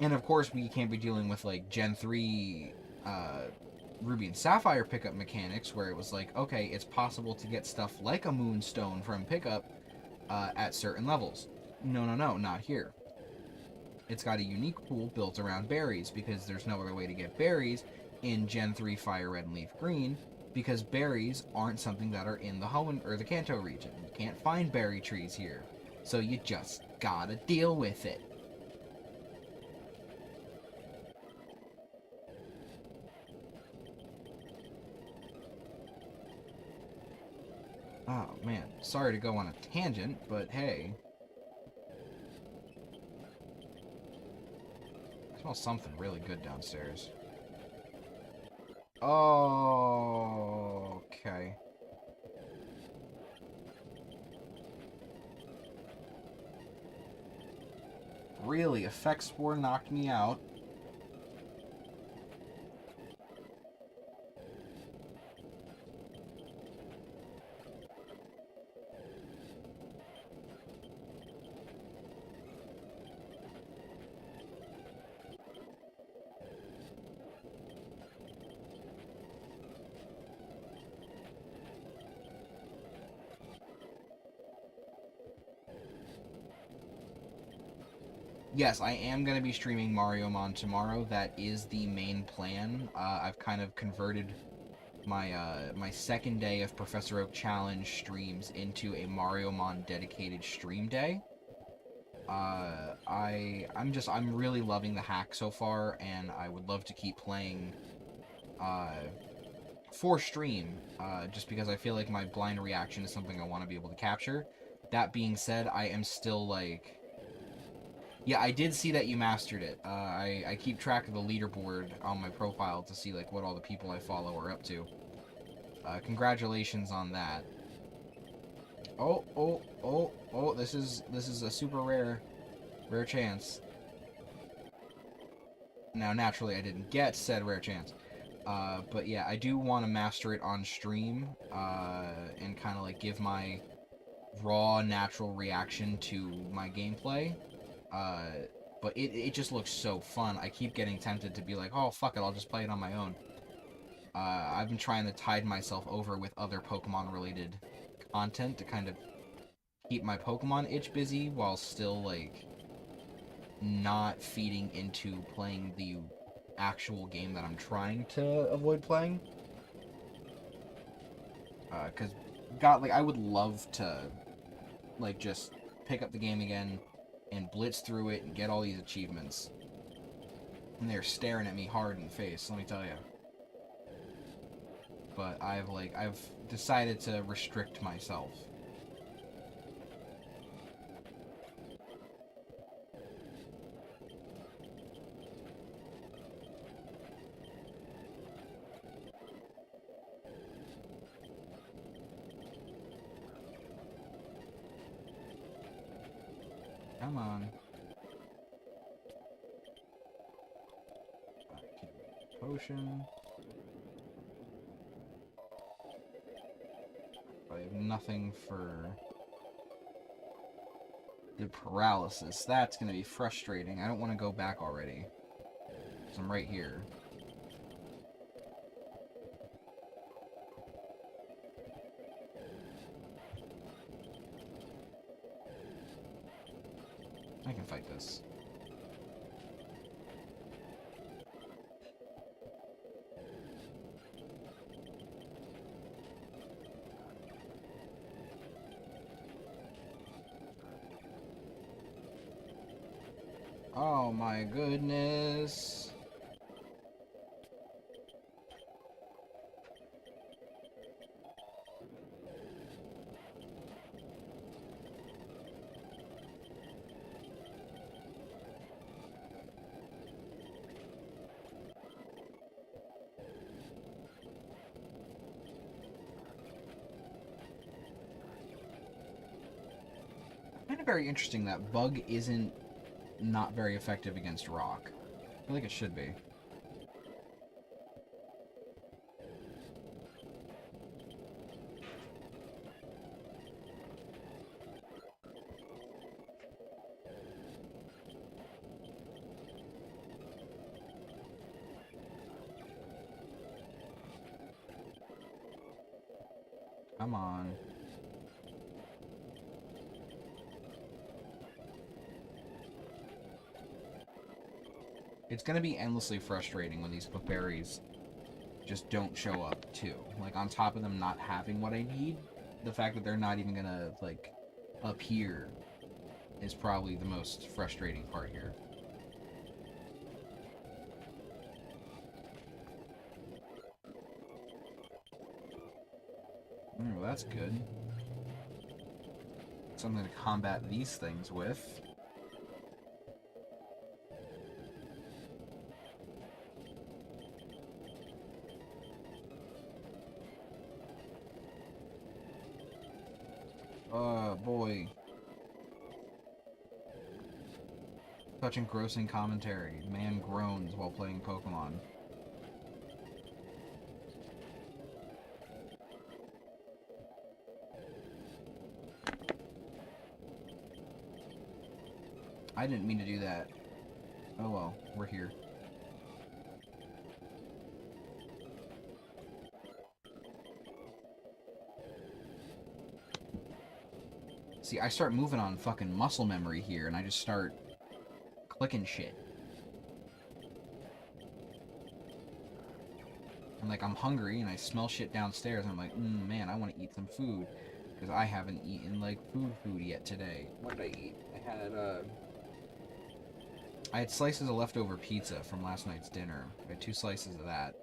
And of course, we can't be dealing with like Gen 3 Ruby and Sapphire pickup mechanics, where it was like, okay, it's possible to get stuff like a Moonstone from pickup at certain levels. No, no, no, not here. It's got a unique pool built around berries, because there's no other way to get berries in Gen 3 Fire Red and Leaf Green, because berries aren't something that are in the Hoenn or the Kanto region. You can't find berry trees here, so you just gotta deal with it. Oh man, sorry to go on a tangent, but hey. I smell something really good downstairs. Oh, okay. Really, Effect Spore knocked me out. Yes, I am going to be streaming Mariomon tomorrow. That is the main plan. I've kind of converted my my second day of Professor Oak Challenge streams into a Mariomon dedicated stream day. I'm really loving the hack so far, and I would love to keep playing for stream, just because I feel like my blind reaction is something I want to be able to capture. That being said, I am still like... Yeah, I did see that you mastered it. I keep track of the leaderboard on my profile to see like what all the people I follow are up to. Congratulations on that. Oh, oh, oh, oh, this is a super rare chance. Now, naturally, I didn't get said rare chance. But yeah, I do want to master it on stream, and kind of like give my raw, natural reaction to my gameplay. But it just looks so fun. I keep getting tempted to be like, oh, fuck it, I'll just play it on my own. I've been trying to tide myself over with other Pokemon-related content to kind of keep my Pokemon itch busy while still, like, not feeding into playing the actual game that I'm trying to avoid playing. Because, God, like, I would love to, like, just pick up the game again and blitz through it and get all these achievements. And they're staring at me hard in the face, let me tell you. But I've decided to restrict myself. Come on. Potion. I have nothing for the paralysis. That's gonna be frustrating. I don't want to go back already. Because I'm right here. I can fight this. Oh my goodness. Kind of very interesting that Bug isn't not very effective against rock. I feel like it should be. Come on. It's gonna be endlessly frustrating when these Clefairies just don't show up, too. Like, on top of them not having what I need, the fact that they're not even gonna, like, appear is probably the most frustrating part here. Well, that's good. Something to combat these things with. Boy. Such engrossing commentary. Man groans while playing Pokemon. I didn't mean to do that. Oh well, we're here. See, I start moving on fucking muscle memory here, and I just start clicking shit. And like, I'm hungry, and I smell shit downstairs, and I'm like, man, I want to eat some food. Because I haven't eaten, like, food yet today. What did I eat? I had slices of leftover pizza from last night's dinner. I had 2 slices of that.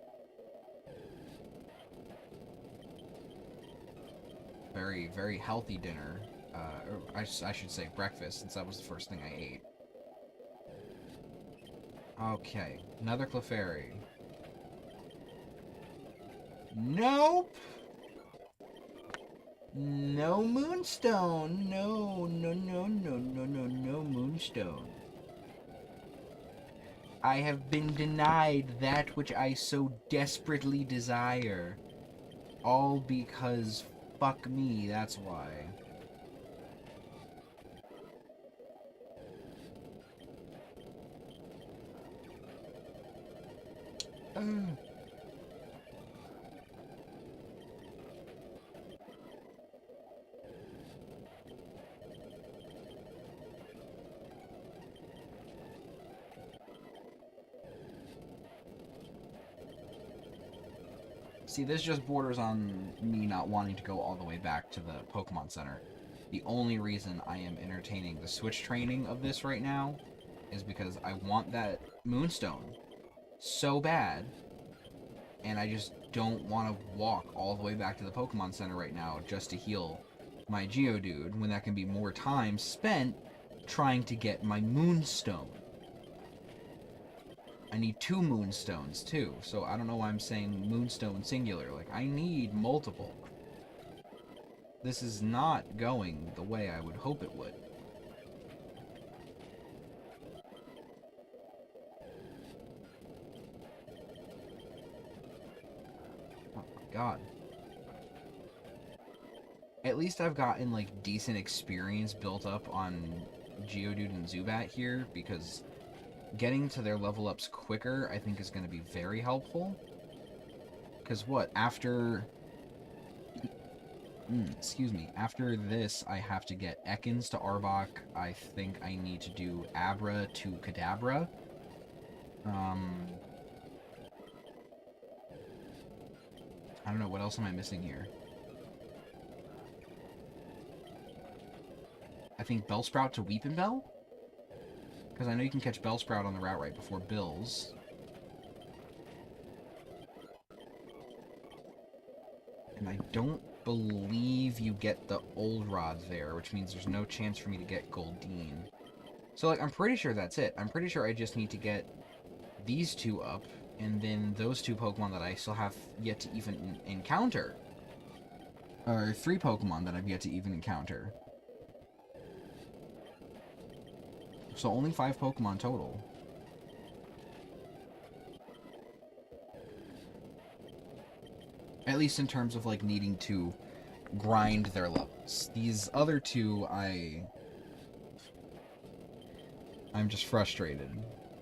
Very, very healthy dinner. Or I should say breakfast, since that was the first thing I ate. Okay, another Clefairy. Nope! No moonstone. No, no, no, no, no, no, no moonstone. I have been denied that which I so desperately desire. All because fuck me, that's why. See, this just borders on me not wanting to go all the way back to the Pokemon Center. The only reason I am entertaining the Switch training of this right now is because I want that Moonstone so bad, and I just don't want to walk all the way back to the Pokemon Center right now just to heal my Geodude, when that can be more time spent trying to get my Moonstone. I need 2 Moonstones, too, so I don't know why I'm saying Moonstone singular. Like, I need multiple. This is not going the way I would hope it would. Oh my god. At least I've gotten, like, decent experience built up on Geodude and Zubat here, because getting to their level ups quicker, I think, is going to be very helpful. Because what? After... excuse me. After this, I have to get Ekans to Arbok. I think I need to do Abra to Kadabra. I don't know. What else am I missing here? I think Bellsprout to Weepinbell? Because I know you can catch Bellsprout on the route right before Bill's. And I don't believe you get the Old Rod there, which means there's no chance for me to get Goldeen. So, like, I'm pretty sure that's it. I'm pretty sure I just need to get these 2 up, and then those 2 Pokemon that I still have yet to even encounter. Or 3 Pokemon that I've yet to even encounter. So only 5 Pokemon total. At least in terms of, like, needing to grind their levels. These other 2, I'm just frustrated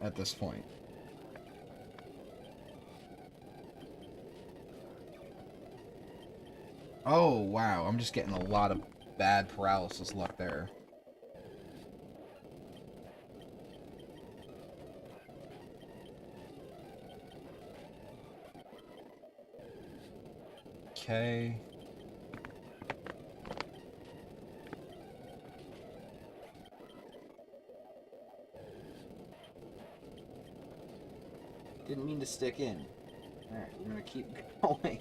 at this point. Oh, wow. I'm just getting a lot of bad paralysis luck there. Okay. Didn't mean to stick in. Alright, we're gonna keep going.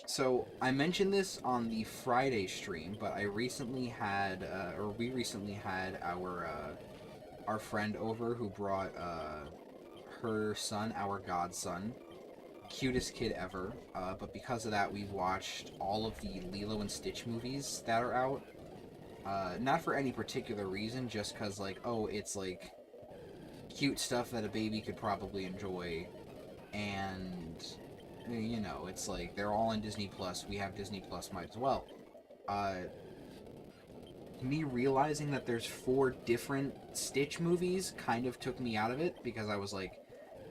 So, I mentioned this on the Friday stream, but I recently had, we recently had our friend over who brought, her son, our godson. Cutest kid ever, but because of that, we've watched all of the Lilo and Stitch movies that are out. Not for any particular reason, just because, like, oh, it's, like, cute stuff that a baby could probably enjoy, and, you know, it's like, they're all on Disney Plus, we have Disney Plus, might as well. Me realizing that there's 4 different Stitch movies kind of took me out of it, because I was like,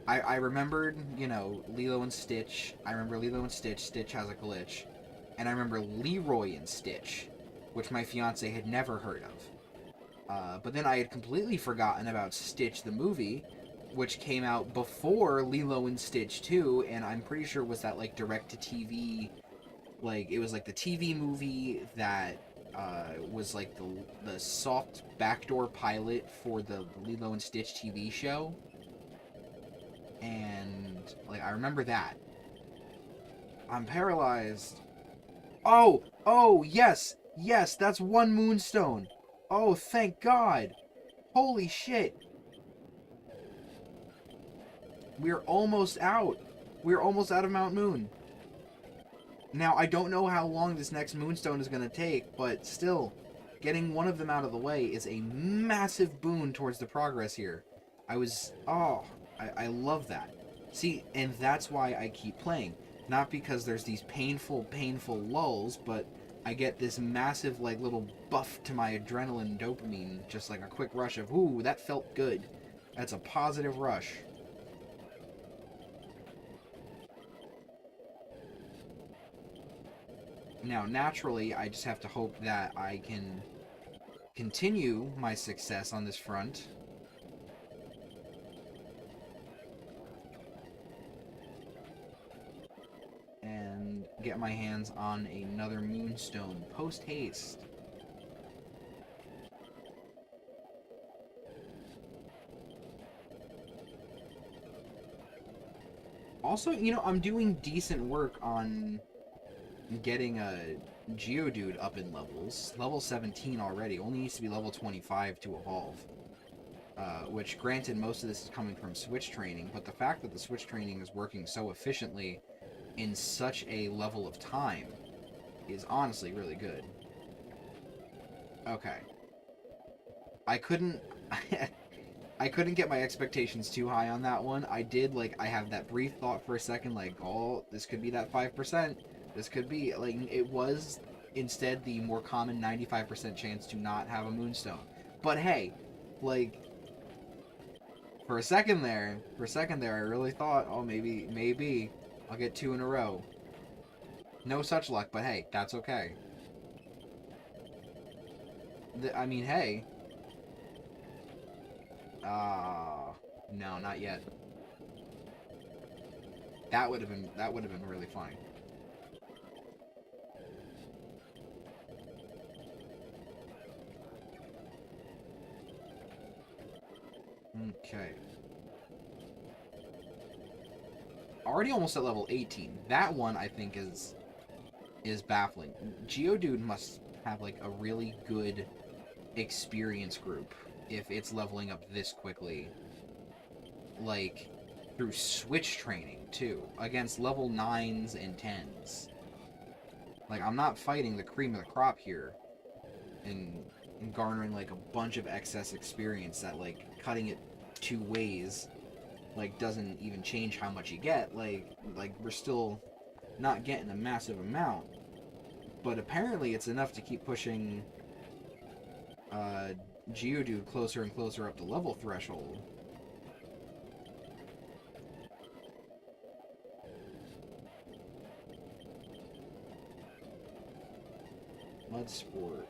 I remembered, you know, Lilo and Stitch. I remember Lilo and Stitch, Stitch has a glitch. And I remember Leroy and Stitch, which my fiance had never heard of. But then I had completely forgotten about Stitch the movie, which came out before Lilo and Stitch 2, and I'm pretty sure was that, like, direct-to-TV, like, it was, like, the TV movie that was, like, the soft backdoor pilot for the Lilo and Stitch TV show. And, like, I remember that. I'm paralyzed. Oh! Oh, yes! Yes, that's 1 Moonstone! Oh, thank God! Holy shit! We're almost out! We're almost out of Mount Moon. Now, I don't know how long this next moonstone is going to take, but still, getting one of them out of the way is a massive boon towards the progress here. I love that. See, and that's why I keep playing. Not because there's these painful lulls, but I get this massive, like, little buff to my adrenaline dopamine, just like a quick rush of, ooh, that felt good. That's a positive rush. Now, naturally, I just have to hope that I can continue my success on this front. And get my hands on another moonstone post-haste. Also, you know, I'm doing decent work on getting a Geodude up in levels. Level 17 already. Only needs to be level 25 to evolve. Which, granted, most of this is coming from Switch training, but the fact that the Switch training is working so efficiently in such a level of time is honestly really good. Okay. I couldn't... I couldn't get my expectations too high on that one. I did, like, I have that brief thought for a second, like, oh, this could be that 5%. This could be, like, it was instead the more common 95% chance to not have a moonstone. But hey, like, for a second there, I really thought, oh, maybe I'll get 2 in a row. No such luck, but hey, that's okay. I mean, hey. No, not yet. That would have been really fine. Okay. Already almost at level 18. That one, I think, is baffling. Geodude must have, like, a really good experience group if it's leveling up this quickly. Like, through Switch training, too. Against level 9s and 10s. Like, I'm not fighting the cream of the crop here. And garnering, like, a bunch of excess experience that, like, cutting it 2 ways, like, doesn't even change how much you get. Like we're still not getting a massive amount. But apparently it's enough to keep pushing Geodude closer and closer up to level threshold. Mud Sport.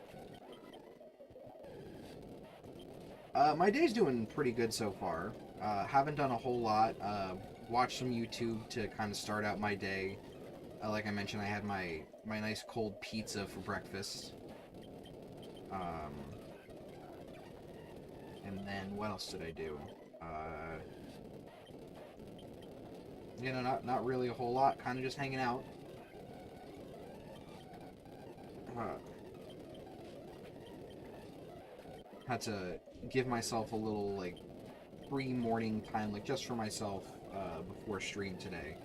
My day's doing pretty good so far. Haven't done a whole lot. Watched some YouTube to kind of start out my day. Like I mentioned, I had my nice cold pizza for breakfast. And then what else did I do? You know, not really a whole lot. Kind of just hanging out. Had to give myself a little, like, free morning time, like, just for myself, before stream today.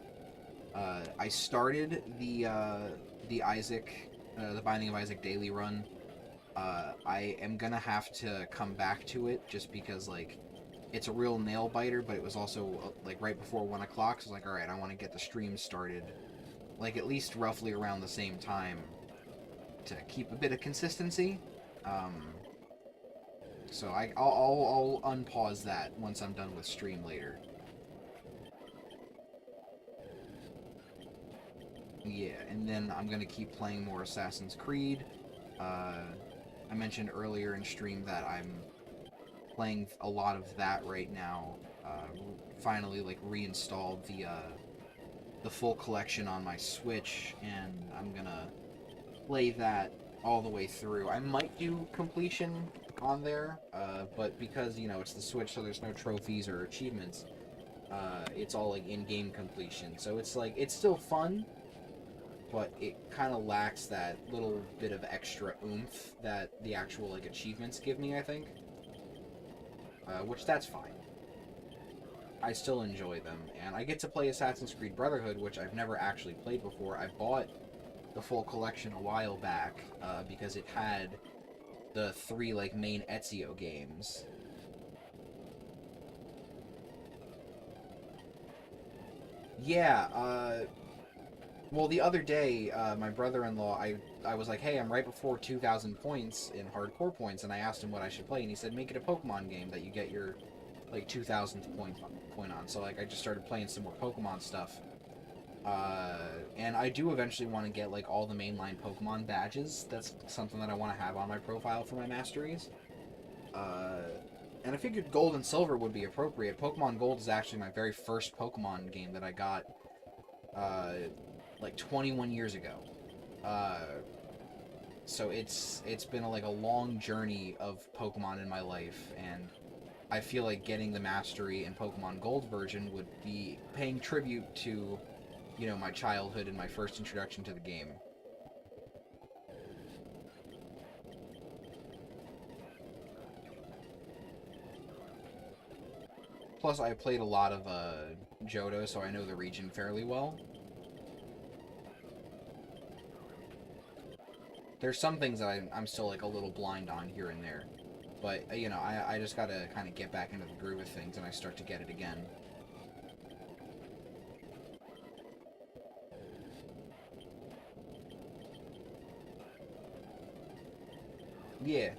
I started the Isaac, the Binding of Isaac daily run. I am gonna have to come back to it, just because, like, it's a real nail biter, but it was also, like, right before 1 o'clock, so I was like, alright, I want to get the stream started, like, at least roughly around the same time, to keep a bit of consistency. So I'll unpause that once I'm done with stream later. Yeah, and then I'm gonna keep playing more Assassin's Creed. I mentioned earlier in stream that I'm playing a lot of that right now. Finally, like, reinstalled the full collection on my Switch, and I'm gonna play that all the way through. I might do completion on there, but because, you know, it's the Switch, so there's no trophies or achievements, it's all, like, in-game completion. So it's, like, it's still fun, but it kind of lacks that little bit of extra oomph that the actual, like, achievements give me, I think. Which, that's fine. I still enjoy them, and I get to play Assassin's Creed Brotherhood, which I've never actually played before. I bought the full collection a while back, because it had the 3 like main Ezio games. Yeah, well, the other day, my brother-in-law, I was like, hey, I'm right before 2,000 points in hardcore points, and I asked him what I should play, and he said, make it a Pokemon game that you get your, like, 2,000th point on. So, like, I just started playing some more Pokemon stuff. And I do eventually want to get, like, all the mainline Pokemon badges. That's something that I want to have on my profile for my masteries. And I figured Gold and Silver would be appropriate. Pokemon Gold is actually my very first Pokemon game that I got, like 21 years ago. So it's been like a long journey of Pokemon in my life, and I feel like getting the Mastery and Pokemon Gold version would be paying tribute to, you know, my childhood and my first introduction to the game. Plus, I played a lot of Johto, so I know the region fairly well. There's some things that I'm still like a little blind on here and there. But, you know, I just gotta kind of get back into the groove of things and I start to get it again. Yeah.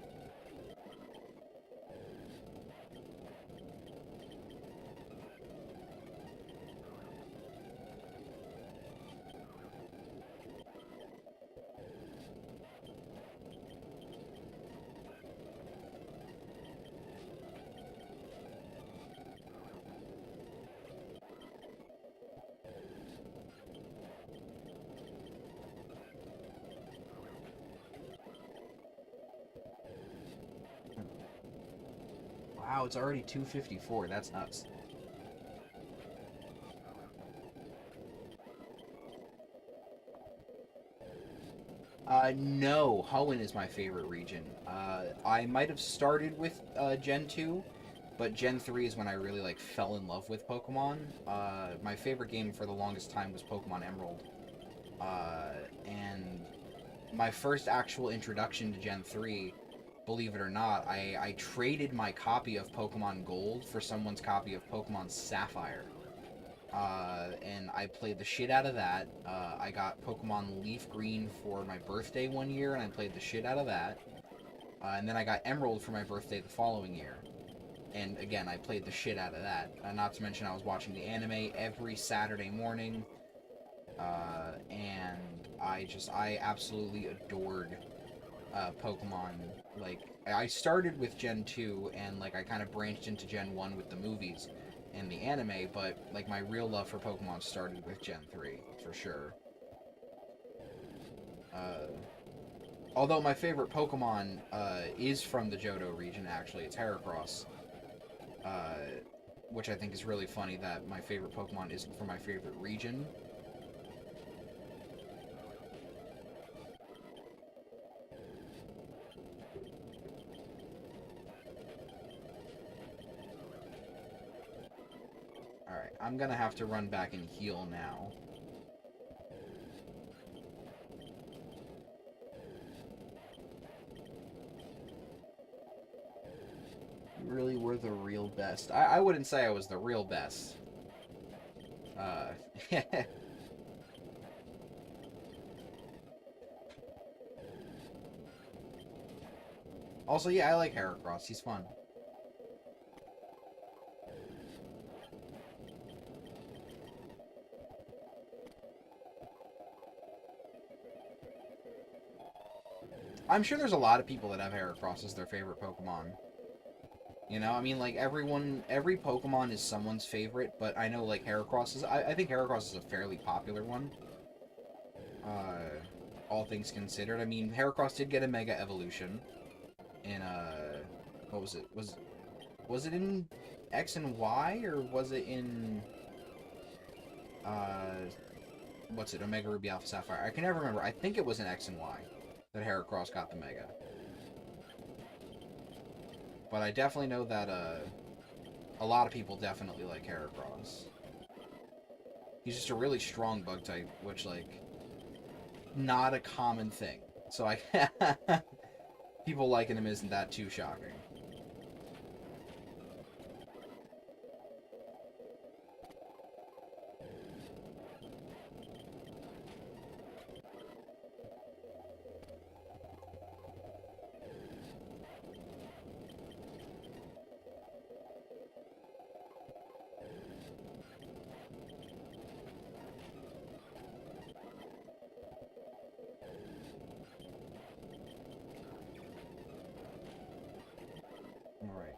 Wow, it's already 2:54. That's nuts. No, Hoenn is my favorite region. I might have started with Gen 2, but Gen 3 is when I really like fell in love with Pokemon. My favorite game for the longest time was Pokemon Emerald. And my first actual introduction to Gen 3, believe it or not, I traded my copy of Pokemon Gold for someone's copy of Pokemon Sapphire. And I played the shit out of that. I got Pokemon Leaf Green for my birthday one year, and I played the shit out of that. And then I got Emerald for my birthday the following year. And again, I played the shit out of that. Not to mention I was watching the anime every Saturday morning. And I absolutely adored Pokemon. Like, I started with Gen 2, and like I kind of branched into Gen 1 with the movies and the anime, but like my real love for Pokemon started with Gen 3, for sure. Although my favorite Pokemon is from the Johto region, actually. It's Heracross. Which I think is really funny that my favorite Pokemon isn't from my favorite region. Alright, I'm gonna have to run back and heal now. You really were the real best. I wouldn't say I was the real best. Also, yeah, I like Heracross. He's fun. I'm sure there's a lot of people that have Heracross as their favorite Pokemon. You know, I mean, like, every Pokemon is someone's favorite, but I know, like, Heracross is, I think Heracross is a fairly popular one. All things considered. I mean, Heracross did get a Mega Evolution in, what was it? Was it in X and Y, or was it in, what's it, Omega Ruby Alpha Sapphire? I can never remember. I think it was in X and Y that Heracross got the Mega. But I definitely know that, a lot of people definitely like Heracross. He's just a really strong bug type, which, like, not a common thing. So I people liking him isn't that too shocking. Alright.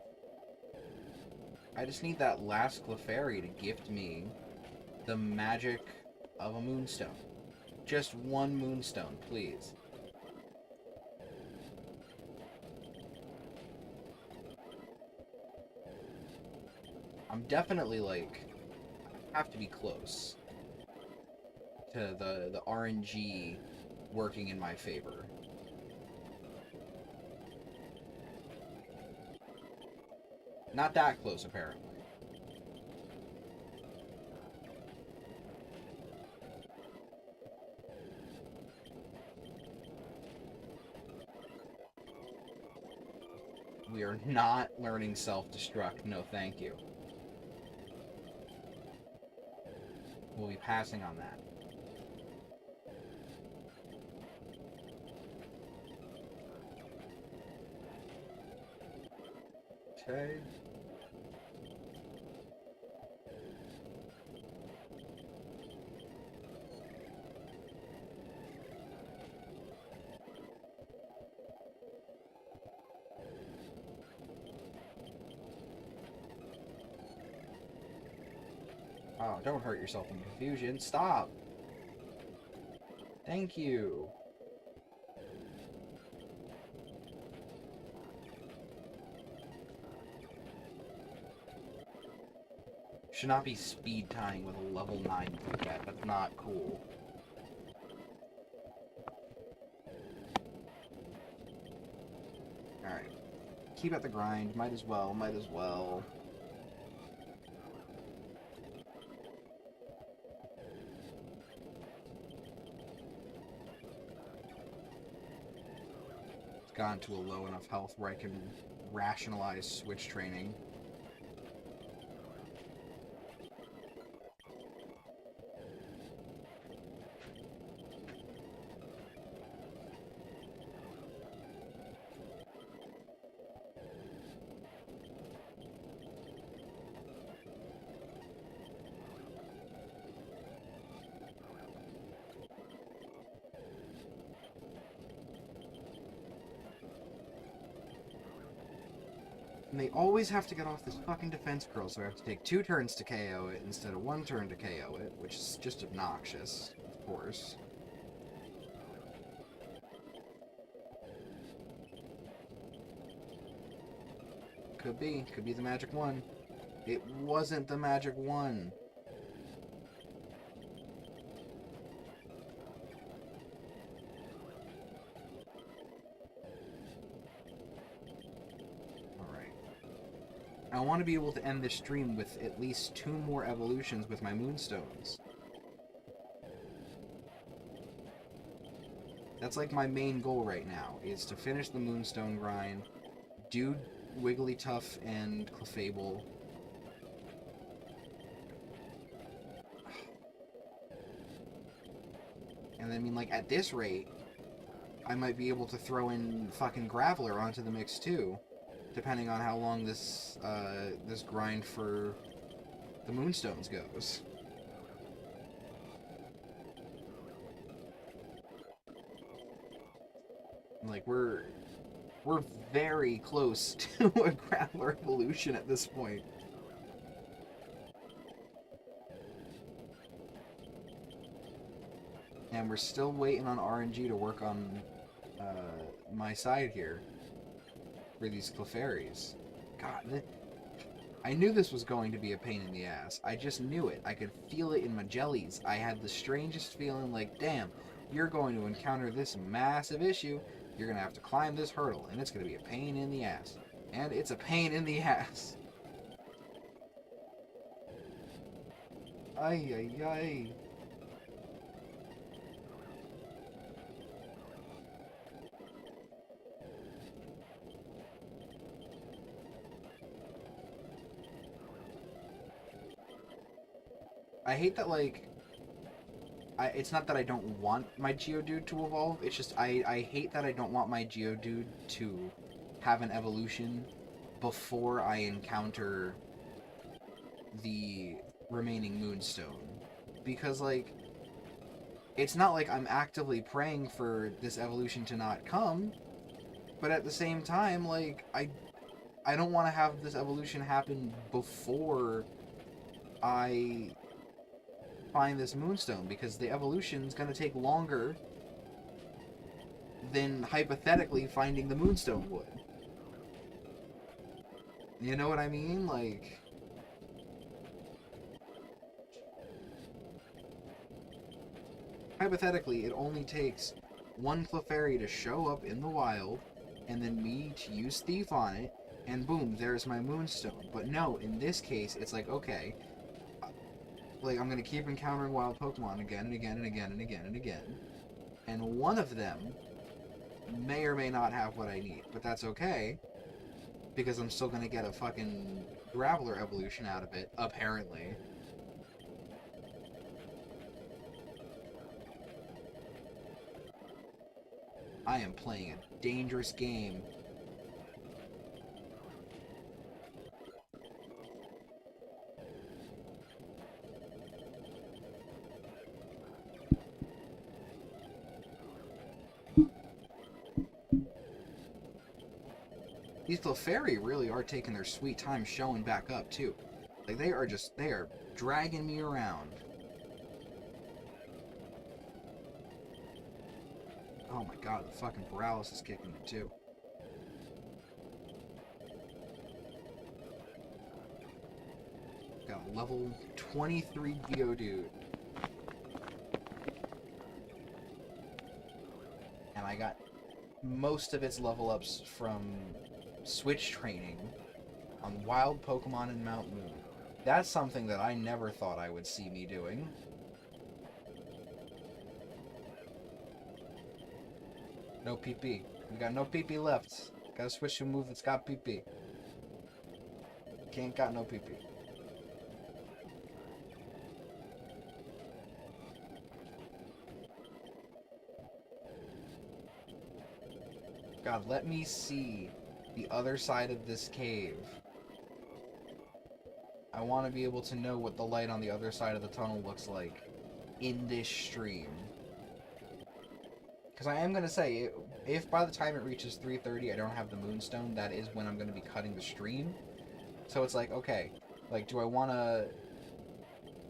I just need that last Clefairy to gift me the magic of a moonstone. Just one moonstone, please. I'm definitely, like, have to be close to the RNG working in my favor. Not that close, apparently. We are not learning self-destruct. No, thank you. We'll be passing on that. Okay. Oh, don't hurt yourself in confusion. Stop! Thank you. Should not be speed tying with a level 9 bigget. That's not cool. Alright. Keep at the grind. Might as well. Might as well. It's gotten to a low enough health where I can rationalize switch training. And they always have to get off this fucking defense curl, so I have to take 2 turns to KO it instead of 1 turn to KO it, which is just obnoxious, of course. Could be the magic one. It wasn't the magic one. I want to be able to end this stream with at least 2 more evolutions with my moonstones. That's like my main goal right now, is to finish the moonstone grind, do Wigglytuff and Clefable. And I mean, like, at this rate, I might be able to throw in fucking Graveler onto the mix too. Depending on how long this this grind for the moonstones goes. Like, we're very close to a Graveler evolution at this point. And we're still waiting on RNG to work on my side here. For these Clefairies. God, I knew this was going to be a pain in the ass. I just knew it. I could feel it in my jellies. I had the strangest feeling like, damn, you're going to encounter this massive issue. You're going to have to climb this hurdle, and it's going to be a pain in the ass. And it's a pain in the ass. Ay, ay, ay. I hate that, like, it's not that I don't want my Geodude to evolve, it's just I hate that I don't want my Geodude to have an evolution before I encounter the remaining Moonstone. Because, like, it's not like I'm actively praying for this evolution to not come, but at the same time, like, I don't want to have this evolution happen before I find this Moonstone, because the evolution's going to take longer than hypothetically finding the Moonstone would. You know what I mean? Like, hypothetically, it only takes one Clefairy to show up in the wild, and then me to use Thief on it, and boom, there's my Moonstone. But no, in this case, it's like, okay, like, I'm gonna keep encountering wild Pokemon again and again and again and again and again. And one of them may or may not have what I need, but that's okay, because I'm still gonna get a fucking Graveler evolution out of it, apparently. I am playing a dangerous game. These Clefairy really are taking their sweet time showing back up, too. Like, they are dragging me around. Oh my god, the fucking paralysis is kicking me, too. Got a level 23 Geodude. And I got most of its level ups from switch training on wild Pokemon in Mount Moon. That's something that I never thought I would see me doing. No PP. We got no PP left. Gotta switch to a move that's got PP. Can't got no PP. God, let me see the other side of this cave. I want to be able to know what the light on the other side of the tunnel looks like in this stream. Because I am going to say, if by the time it reaches 3:30 I don't have the Moonstone, that is when I'm going to be cutting the stream. So it's like, okay, like, do I want to...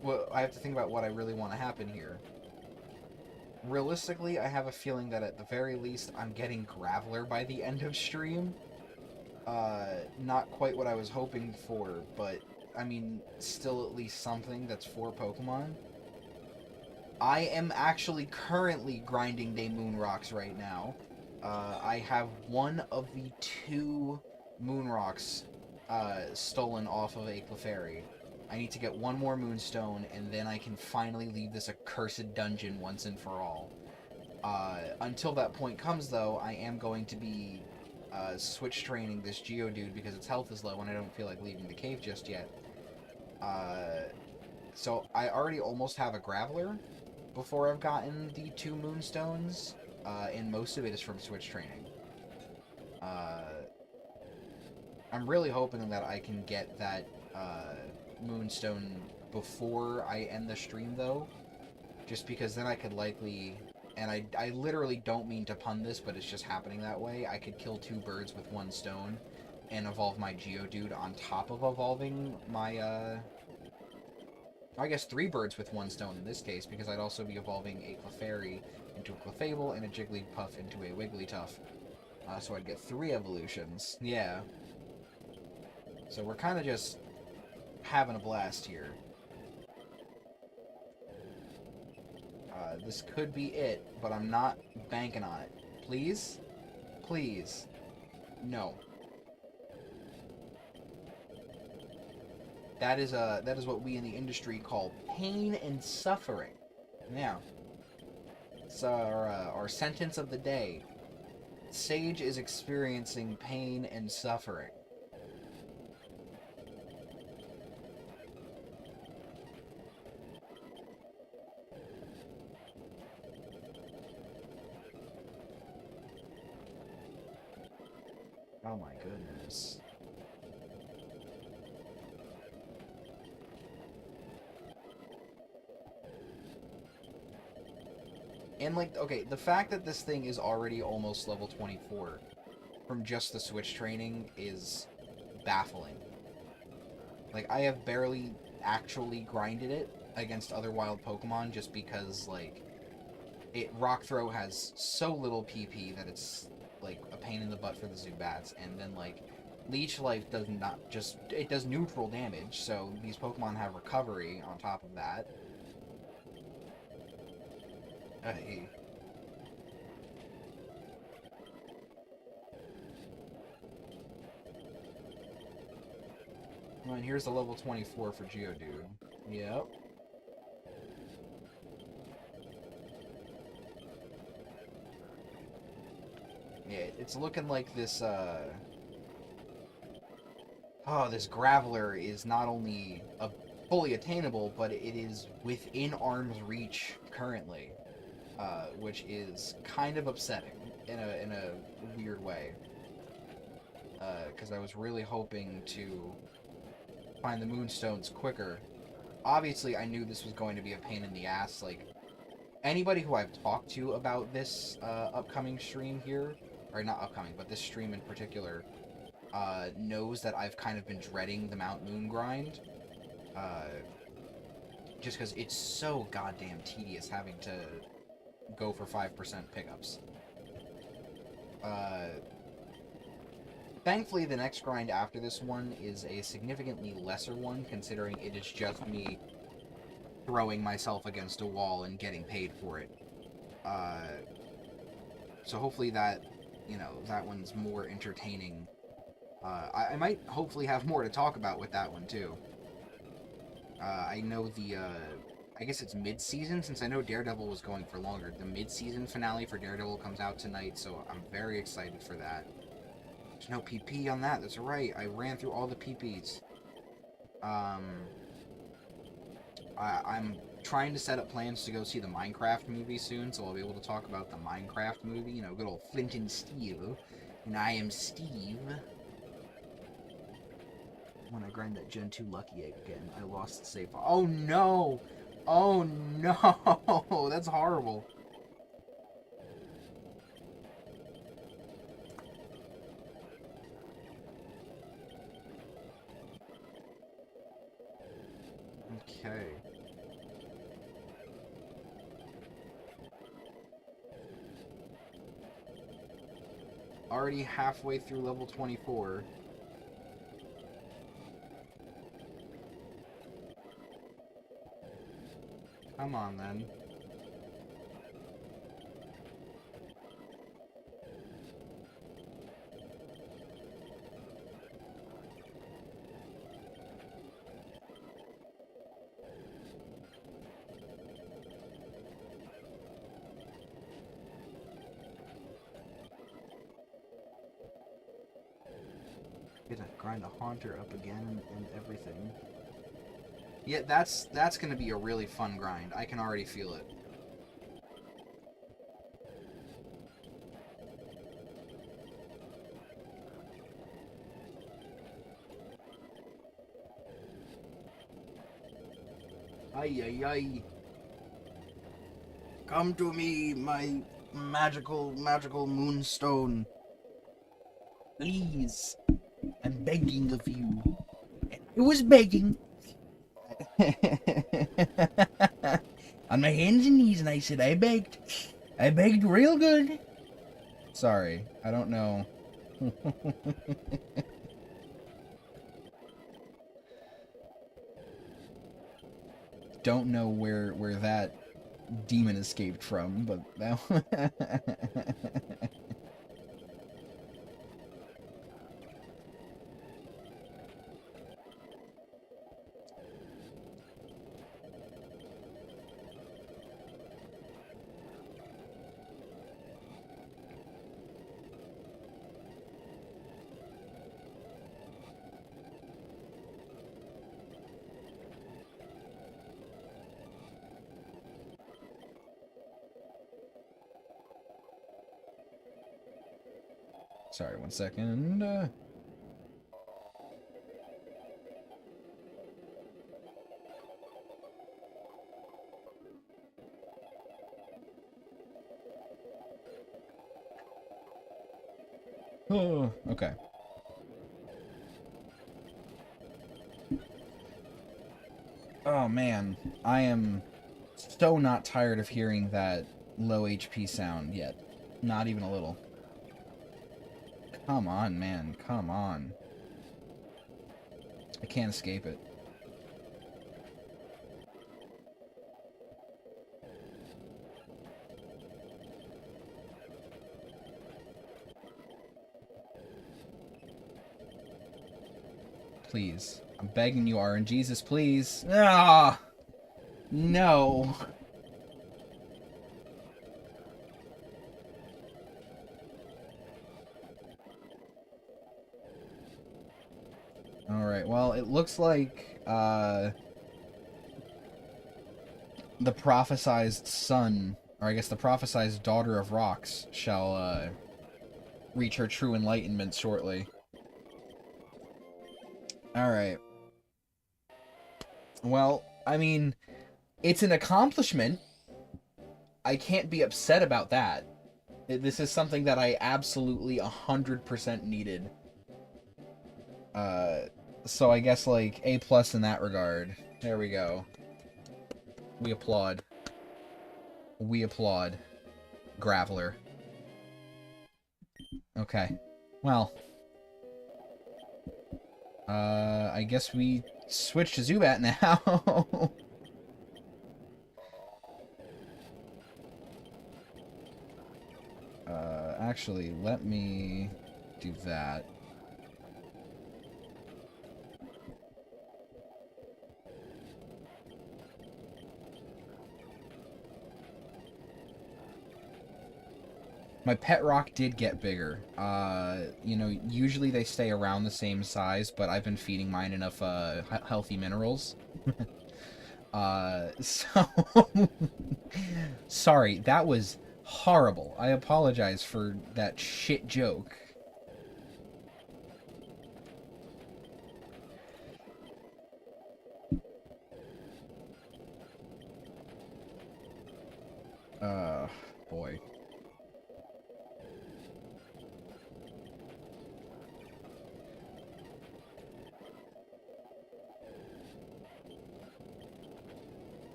Well, I have to think about what I really want to happen here. Realistically, I have a feeling that at the very least I'm getting Graveler by the end of stream. Not quite what I was hoping for, but, I mean, still at least something that's 4 Pokemon. I am actually currently grinding Day Moon Rocks right now. I have one of the 2 Moon Rocks stolen off of a Clefairy. I need to get one more Moonstone, and then I can finally leave this accursed dungeon once and for all. Until that point comes, though, I am going to be switch training this Geodude because its health is low and I don't feel like leaving the cave just yet. So I already almost have a Graveler before I've gotten the 2 Moonstones, and most of it is from switch training. I'm really hoping that I can get that Moonstone before I end the stream, though, just because then I could likely, and I literally don't mean to pun this, but it's just happening that way, I could kill 2 birds with 1 stone and evolve my Geodude on top of evolving my, I guess 3 birds with 1 stone in this case, because I'd also be evolving a Clefairy into a Clefable and a Jigglypuff into a Wigglytuff. So I'd get 3 evolutions. Yeah. So we're kind of just having a blast here. This could be it, but I'm not banking on it. Please? Please. No. That is what we in the industry call pain and suffering. Now, it's our sentence of the day. Sage is experiencing pain and suffering. Oh my goodness. And, like, okay, the fact that this thing is already almost level 24 from just the Switch training is baffling. Like, I have barely actually grinded it against other wild Pokemon just because, like, Rock Throw has so little PP that it's, like, a pain in the butt for the Zubats, and then, like, Leech Life does not just... It does neutral damage, so these Pokemon have recovery on top of that. Hey. Well, and here's the level 24 for Geodude. Yep. Yeah, it's looking like this, Oh, this Graveler is not only fully attainable, but it is within arm's reach currently, which is kind of upsetting in a weird way. Because I was really hoping to find the Moonstones quicker. Obviously, I knew this was going to be a pain in the ass. Like, anybody who I've talked to about this upcoming stream here, or not upcoming, but this stream in particular, knows that I've kind of been dreading the Mount Moon grind. Just because it's so goddamn tedious having to go for 5% pickups. Thankfully, the next grind after this one is a significantly lesser one, considering it is just me throwing myself against a wall and getting paid for it. So hopefully that, you know, that one's more entertaining. I might hopefully have more to talk about with that one, too. I know the, I guess it's mid-season, since I know Daredevil was going for longer. The mid-season finale for Daredevil comes out tonight, so I'm very excited for that. There's no PP on that, that's right. I ran through all the PPs. I'm trying to set up plans to go see the Minecraft movie soon, so I'll be able to talk about the Minecraft movie. You know, good old Flint and Steve. And I am Steve. When I grind that Gen 2 Lucky Egg again, I lost the save file. Oh no! Oh no! That's horrible. Okay. Already halfway through level 24. Come on, then. Gonna grind a Haunter up again and everything. Yeah, that's gonna be a really fun grind. I can already feel it. Ay, ay, ay. Come to me, my magical moonstone. Please. I'm begging of you. I was begging. On my hands and knees, and I said, I begged. I begged real good. Sorry, I don't know. Don't know where that demon escaped from, but that Sorry, 1 second. Oh, okay. Oh man, I am so not tired of hearing that low HP sound yet. Not even a little. Come on, man. Come on. I can't escape it. Please. I'm begging you, RNGesus, please. Ah! No. Alright, well, it looks like, the prophesized son, or I guess the prophesized daughter of rocks, shall, reach her true enlightenment shortly. Alright. Well, I mean, it's an accomplishment. I can't be upset about that. This is something that I absolutely 100% needed. So I guess, like, A+ in that regard. There we go. We applaud. We applaud. Graveler. Okay. Well. I guess we switch to Zubat now. Actually, let me do that. My pet rock did get bigger. You know, usually they stay around the same size, but I've been feeding mine enough, healthy minerals. So... Sorry, that was horrible. I apologize for that shit joke. Boy.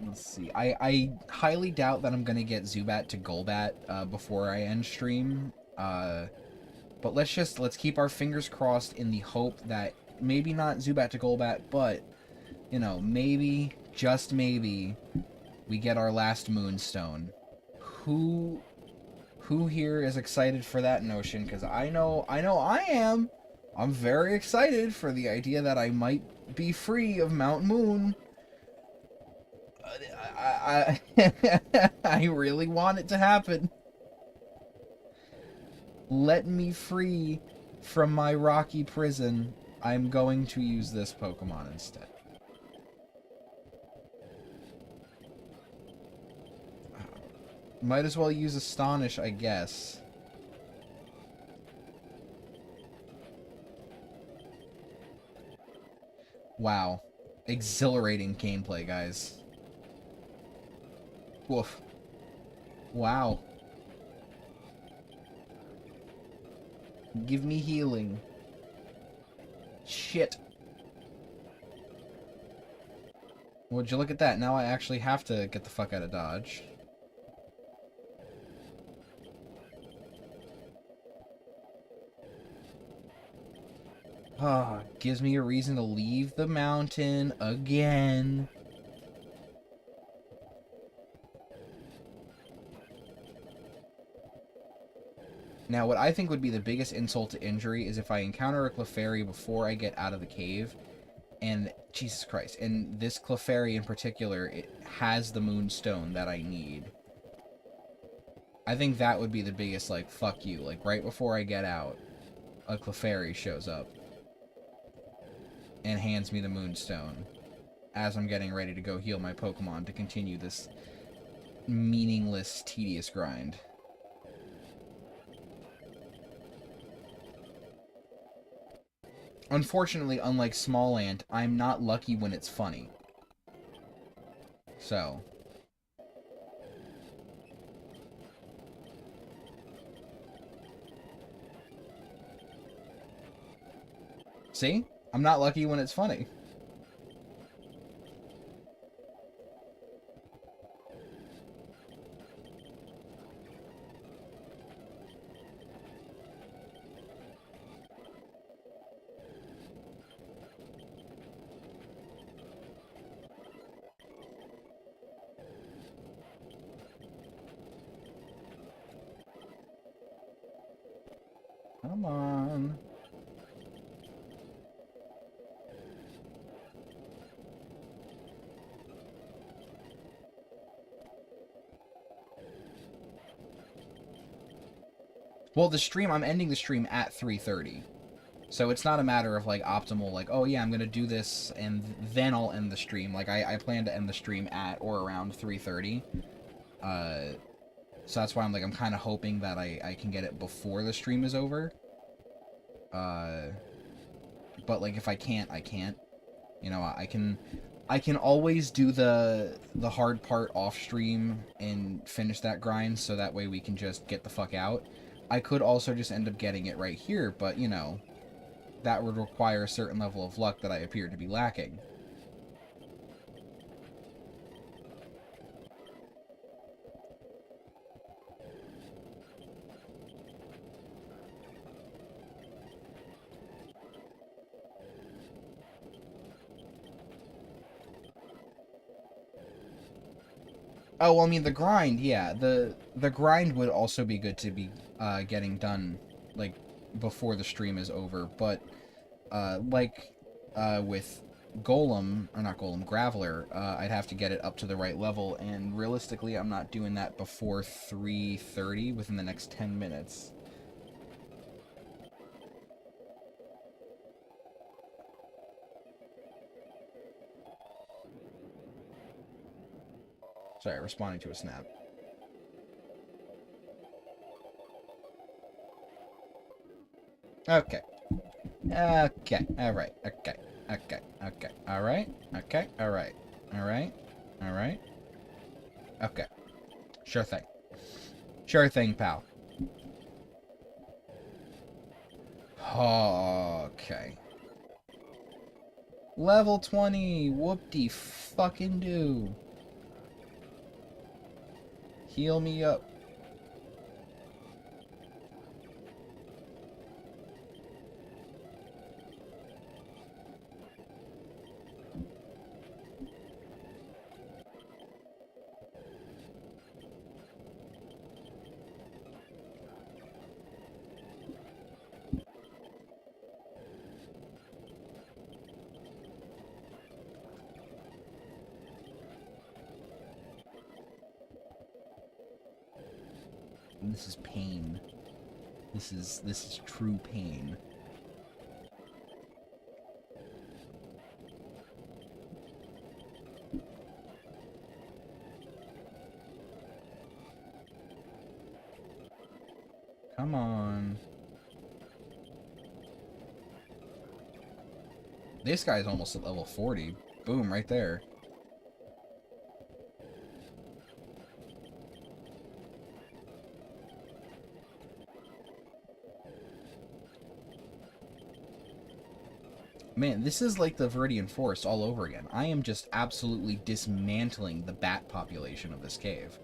Let's see. I highly doubt that I'm gonna get Zubat to Golbat before I end stream. But let's keep our fingers crossed in the hope that maybe not Zubat to Golbat, but you know, maybe, just maybe, we get our last Moonstone. Who here is excited for that notion? Because I know I am. I'm very excited for the idea that I might be free of Mount Moon. I really want it to happen. Let me free from my rocky prison. I'm going to use this Pokemon instead. Might as well use Astonish, I guess. Wow. Exhilarating gameplay, guys. Woof. Wow. Give me healing. Shit. Would you look at that? Now I actually have to get the fuck out of Dodge. Ah, gives me a reason to leave the mountain again. Now, what I think would be the biggest insult to injury is if I encounter a Clefairy before I get out of the cave, and, Jesus Christ, and this Clefairy in particular, it has the Moonstone that I need. I think that would be the biggest, like, fuck you. Like, right before I get out, a Clefairy shows up and hands me the Moonstone as I'm getting ready to go heal my Pokemon to continue this meaningless, tedious grind. Unfortunately, unlike Small Ant, I'm not lucky when it's funny. So. See? I'm not lucky when it's funny. Come on. Well, the stream, I'm ending the stream at 3:30. So it's not a matter of, like, optimal, like, oh, yeah, I'm going to do this, and then I'll end the stream. Like, I plan to end the stream at or around 3:30. So that's why I'm, like, I'm kind of hoping that I can get it before the stream is over. But, like, if I can't, I can't. You know, I can always do the hard part off stream and finish that grind, so that way we can just get the fuck out. I could also just end up getting it right here, but, you know, that would require a certain level of luck that I appear to be lacking. Oh, well, I mean, the grind, yeah. The grind would also be good to be getting done, like, before the stream is over. But, with Golem, or not Golem, Graveler, I'd have to get it up to the right level. And realistically, I'm not doing that before 3:30 within the next 10 minutes. Sorry, responding to a snap. Okay. Okay. Alright. Okay. Okay. Okay. Alright. Okay. Alright. Alright. Alright. Okay. Sure thing. Sure thing, pal. Okay. Level 20. Whoop-de-fucking-do. Heal me up. This is pain. This is true pain. Come on. This guy's almost at level 40. Boom, right there. Man, this is like the Viridian Forest all over again. I am just absolutely dismantling the bat population of this cave.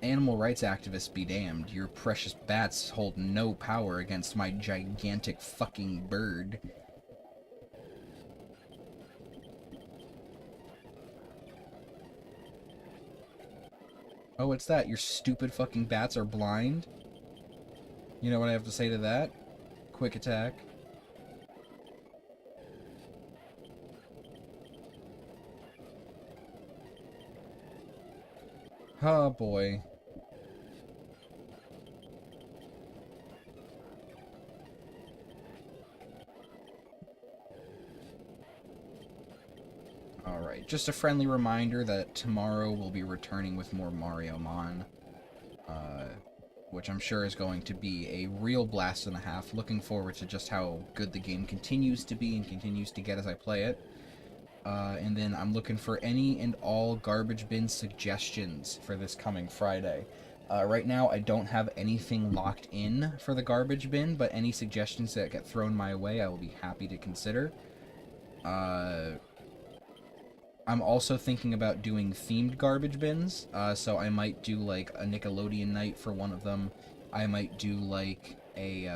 Animal rights activists be damned. Your precious bats hold no power against my gigantic fucking bird. Oh, what's that? Your stupid fucking bats are blind? You know what I have to say to that? Quick attack. Oh boy. Alright, just a friendly reminder that tomorrow we'll be returning with more Mario Mon. which I'm sure is going to be a real blast and a half. Looking forward to just how good the game continues to be and continues to get as I play it. And then I'm looking for any and all garbage bin suggestions for this coming Friday. Right now, I don't have anything locked in for the garbage bin, but any suggestions that get thrown my way, I will be happy to consider. I'm also thinking about doing themed garbage bins, so I might do like a Nickelodeon night for one of them. I might do like a,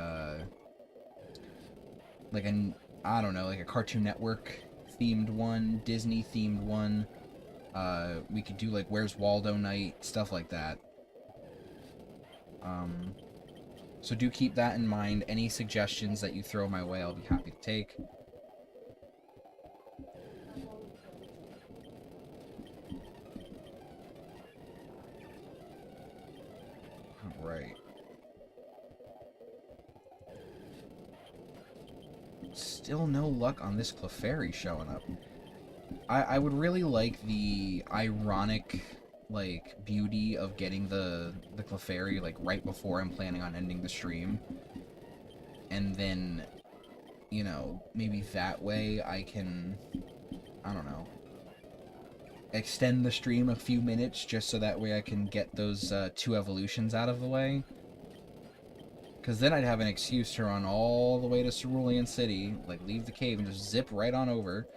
I don't know, like a Cartoon Network themed one, Disney themed one. We could do like Where's Waldo night, stuff like that. So do keep that in mind. Any suggestions that you throw my way, I'll be happy to take. Alright. Still no luck on this Clefairy showing up. I would really like the ironic, like, beauty of getting the Clefairy, like, right before I'm planning on ending the stream. And then, you know, maybe that way I can, I don't know, extend the stream a few minutes just so that way I can get those 2 evolutions out of the way. Because then I'd have an excuse to run all the way to Cerulean City, like, leave the cave and just zip right on over.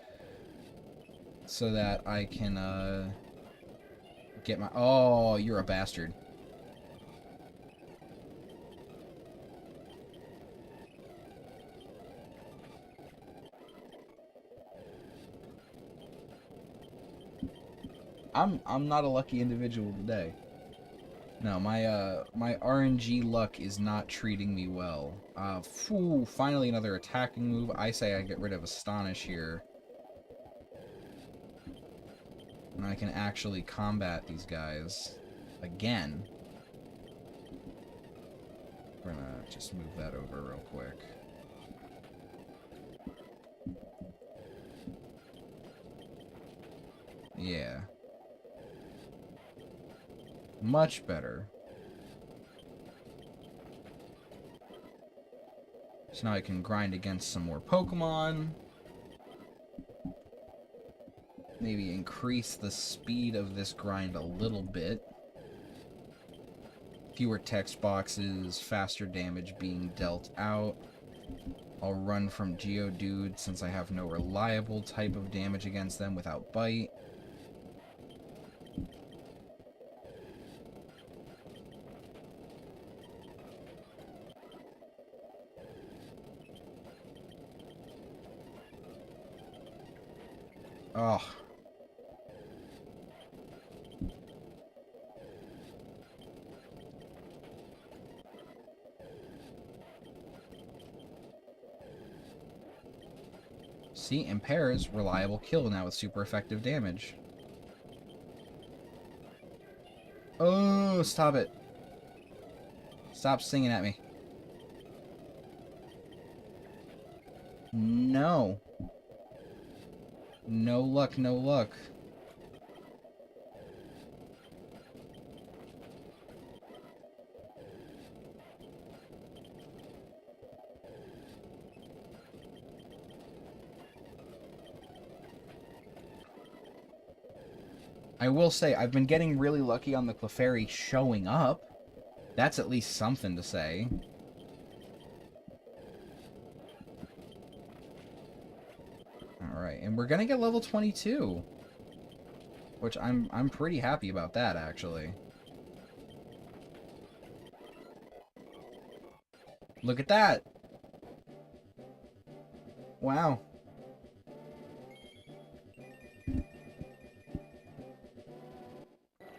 So that I can, get my... Oh, you're a bastard. I'm not a lucky individual today. No, my RNG luck is not treating me well. Finally another attacking move. I say I get rid of Astonish here. And I can actually combat these guys again. We're gonna just move that over real quick. Yeah. Much better. So now I can grind against some more Pokemon. Maybe increase the speed of this grind a little bit. Fewer text boxes, faster damage being dealt out. I'll run from Geodude since I have no reliable type of damage against them without Bite. Oh. See, Impairs reliable kill now with super effective damage. Oh, stop it. Stop singing at me. No. No luck, no luck. I will say, I've been getting really lucky on the Clefairy showing up. That's at least something to say. Alright, and we're gonna get level 22. Which I'm pretty happy about that, actually. Look at that! Wow.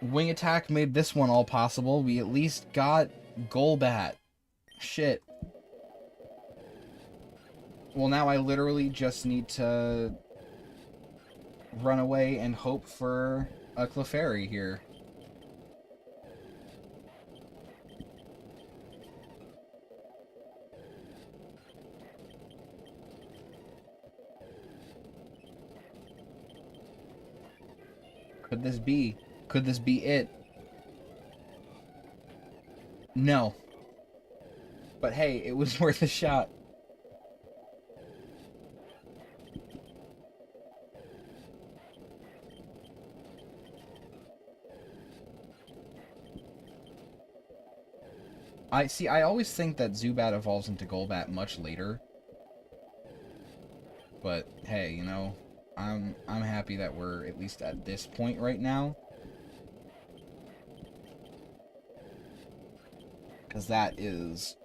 Wing Attack made this one all possible. We at least got Golbat. Shit. Well, now I literally just need to run away and hope for a Clefairy here. Could this be? Could this be it? No. But hey, it was worth a shot. I always think that Zubat evolves into Golbat much later. But hey, you know, I'm happy that we're at least at this point right now. Cause that is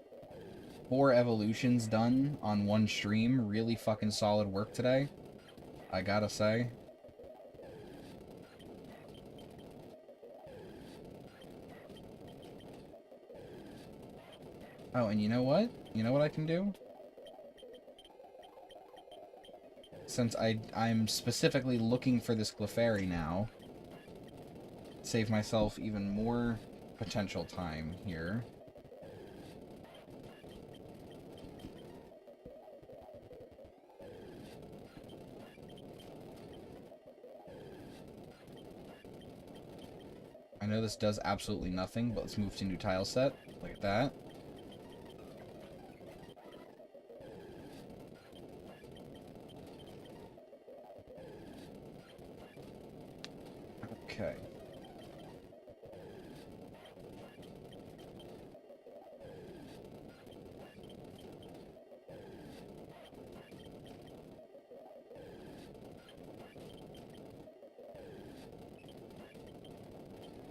4 evolutions done on one stream. Really fucking solid work today, I gotta say. Oh, and you know what? You know what I can do? Since I'm specifically looking for this Clefairy now, save myself even more potential time here. I know this does absolutely nothing, but let's move to new tile set. Look at that. Okay.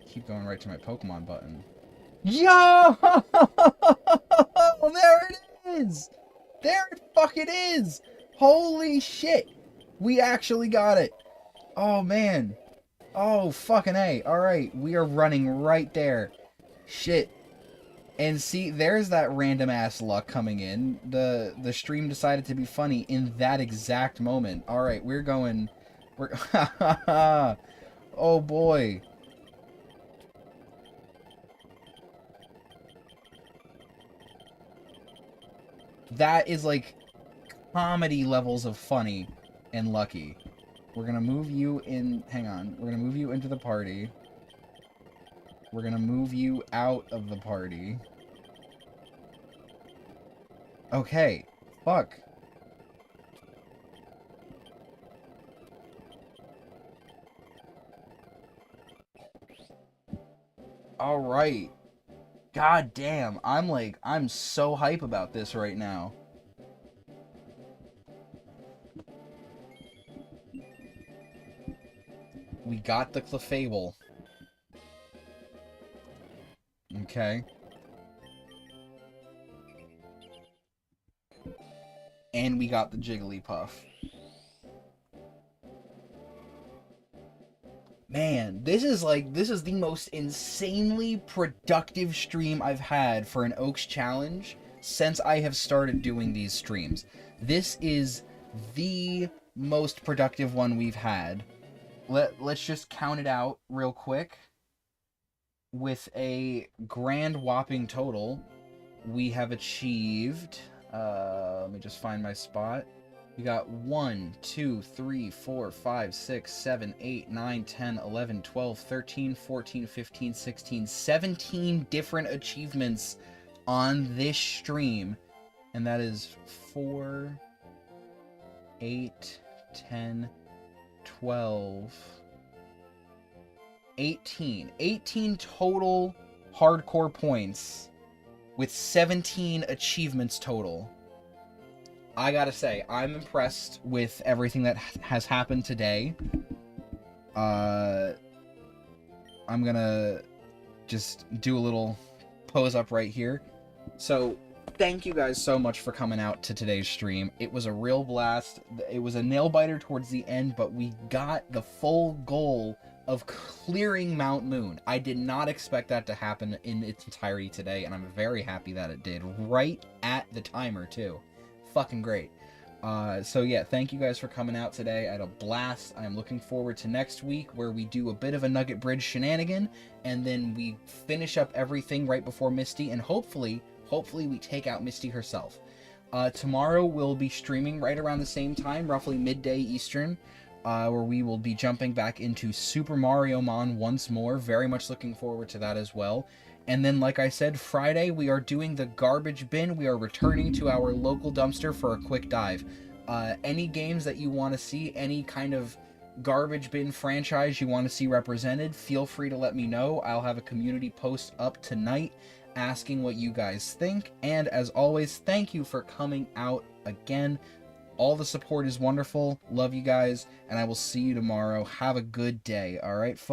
Keep going right to my Pokemon button. Yo! There it is! There it fucking is! Holy shit! We actually got it! Oh, man. Oh, fucking A. Alright, we are running right there. Shit. And see, there's that random-ass luck coming in. The stream decided to be funny in that exact moment. Alright, we're going... We're... Oh, boy. That is, like, comedy levels of funny and lucky. We're gonna move you in... Hang on. We're gonna move you into the party. We're gonna move you out of the party. Okay. Fuck. Alright. God damn. I'm so hype about this right now. We got the Clefable. Okay. And we got the Jigglypuff. Man, this is the most insanely productive stream I've had for an Oaks Challenge since I have started doing these streams. This is the most productive one we've had. Let's just count it out real quick. With a grand whopping total, we have achieved... let me just find my spot. We got 1, 2, 3, 4, 5, 6, 7, 8, 9, 10, 11, 12, 13, 14, 15, 16, 17 different achievements on this stream. And that is 4, 8, 10, 12, 18. 18 total hardcore points with 17 achievements total. I gotta say, I'm impressed with everything that has happened today. I'm gonna just do a little pose up right here. So, thank you guys so much for coming out to today's stream. It was a real blast. It was a nail-biter towards the end, but we got the full goal of clearing Mount Moon. I did not expect that to happen in its entirety today, and I'm very happy that it did. Right at the timer, too. Fucking great. So yeah, thank you guys for coming out today. I had a blast. I'm looking forward to next week where we do a bit of a Nugget Bridge shenanigan, and then we finish up everything right before Misty, and hopefully we take out Misty herself. Tomorrow we'll be streaming right around the same time, roughly midday Eastern, where we will be jumping back into Super Mario Mon once more. Very much looking forward to that as well. And then, like I said, Friday, we are doing the garbage bin. We are returning to our local dumpster for a quick dive. Any games that you want to see, any kind of garbage bin franchise you want to see represented, feel free to let me know. I'll have a community post up tonight asking what you guys think. And as always, thank you for coming out again. All the support is wonderful. Love you guys, and I will see you tomorrow. Have a good day. All right, folks?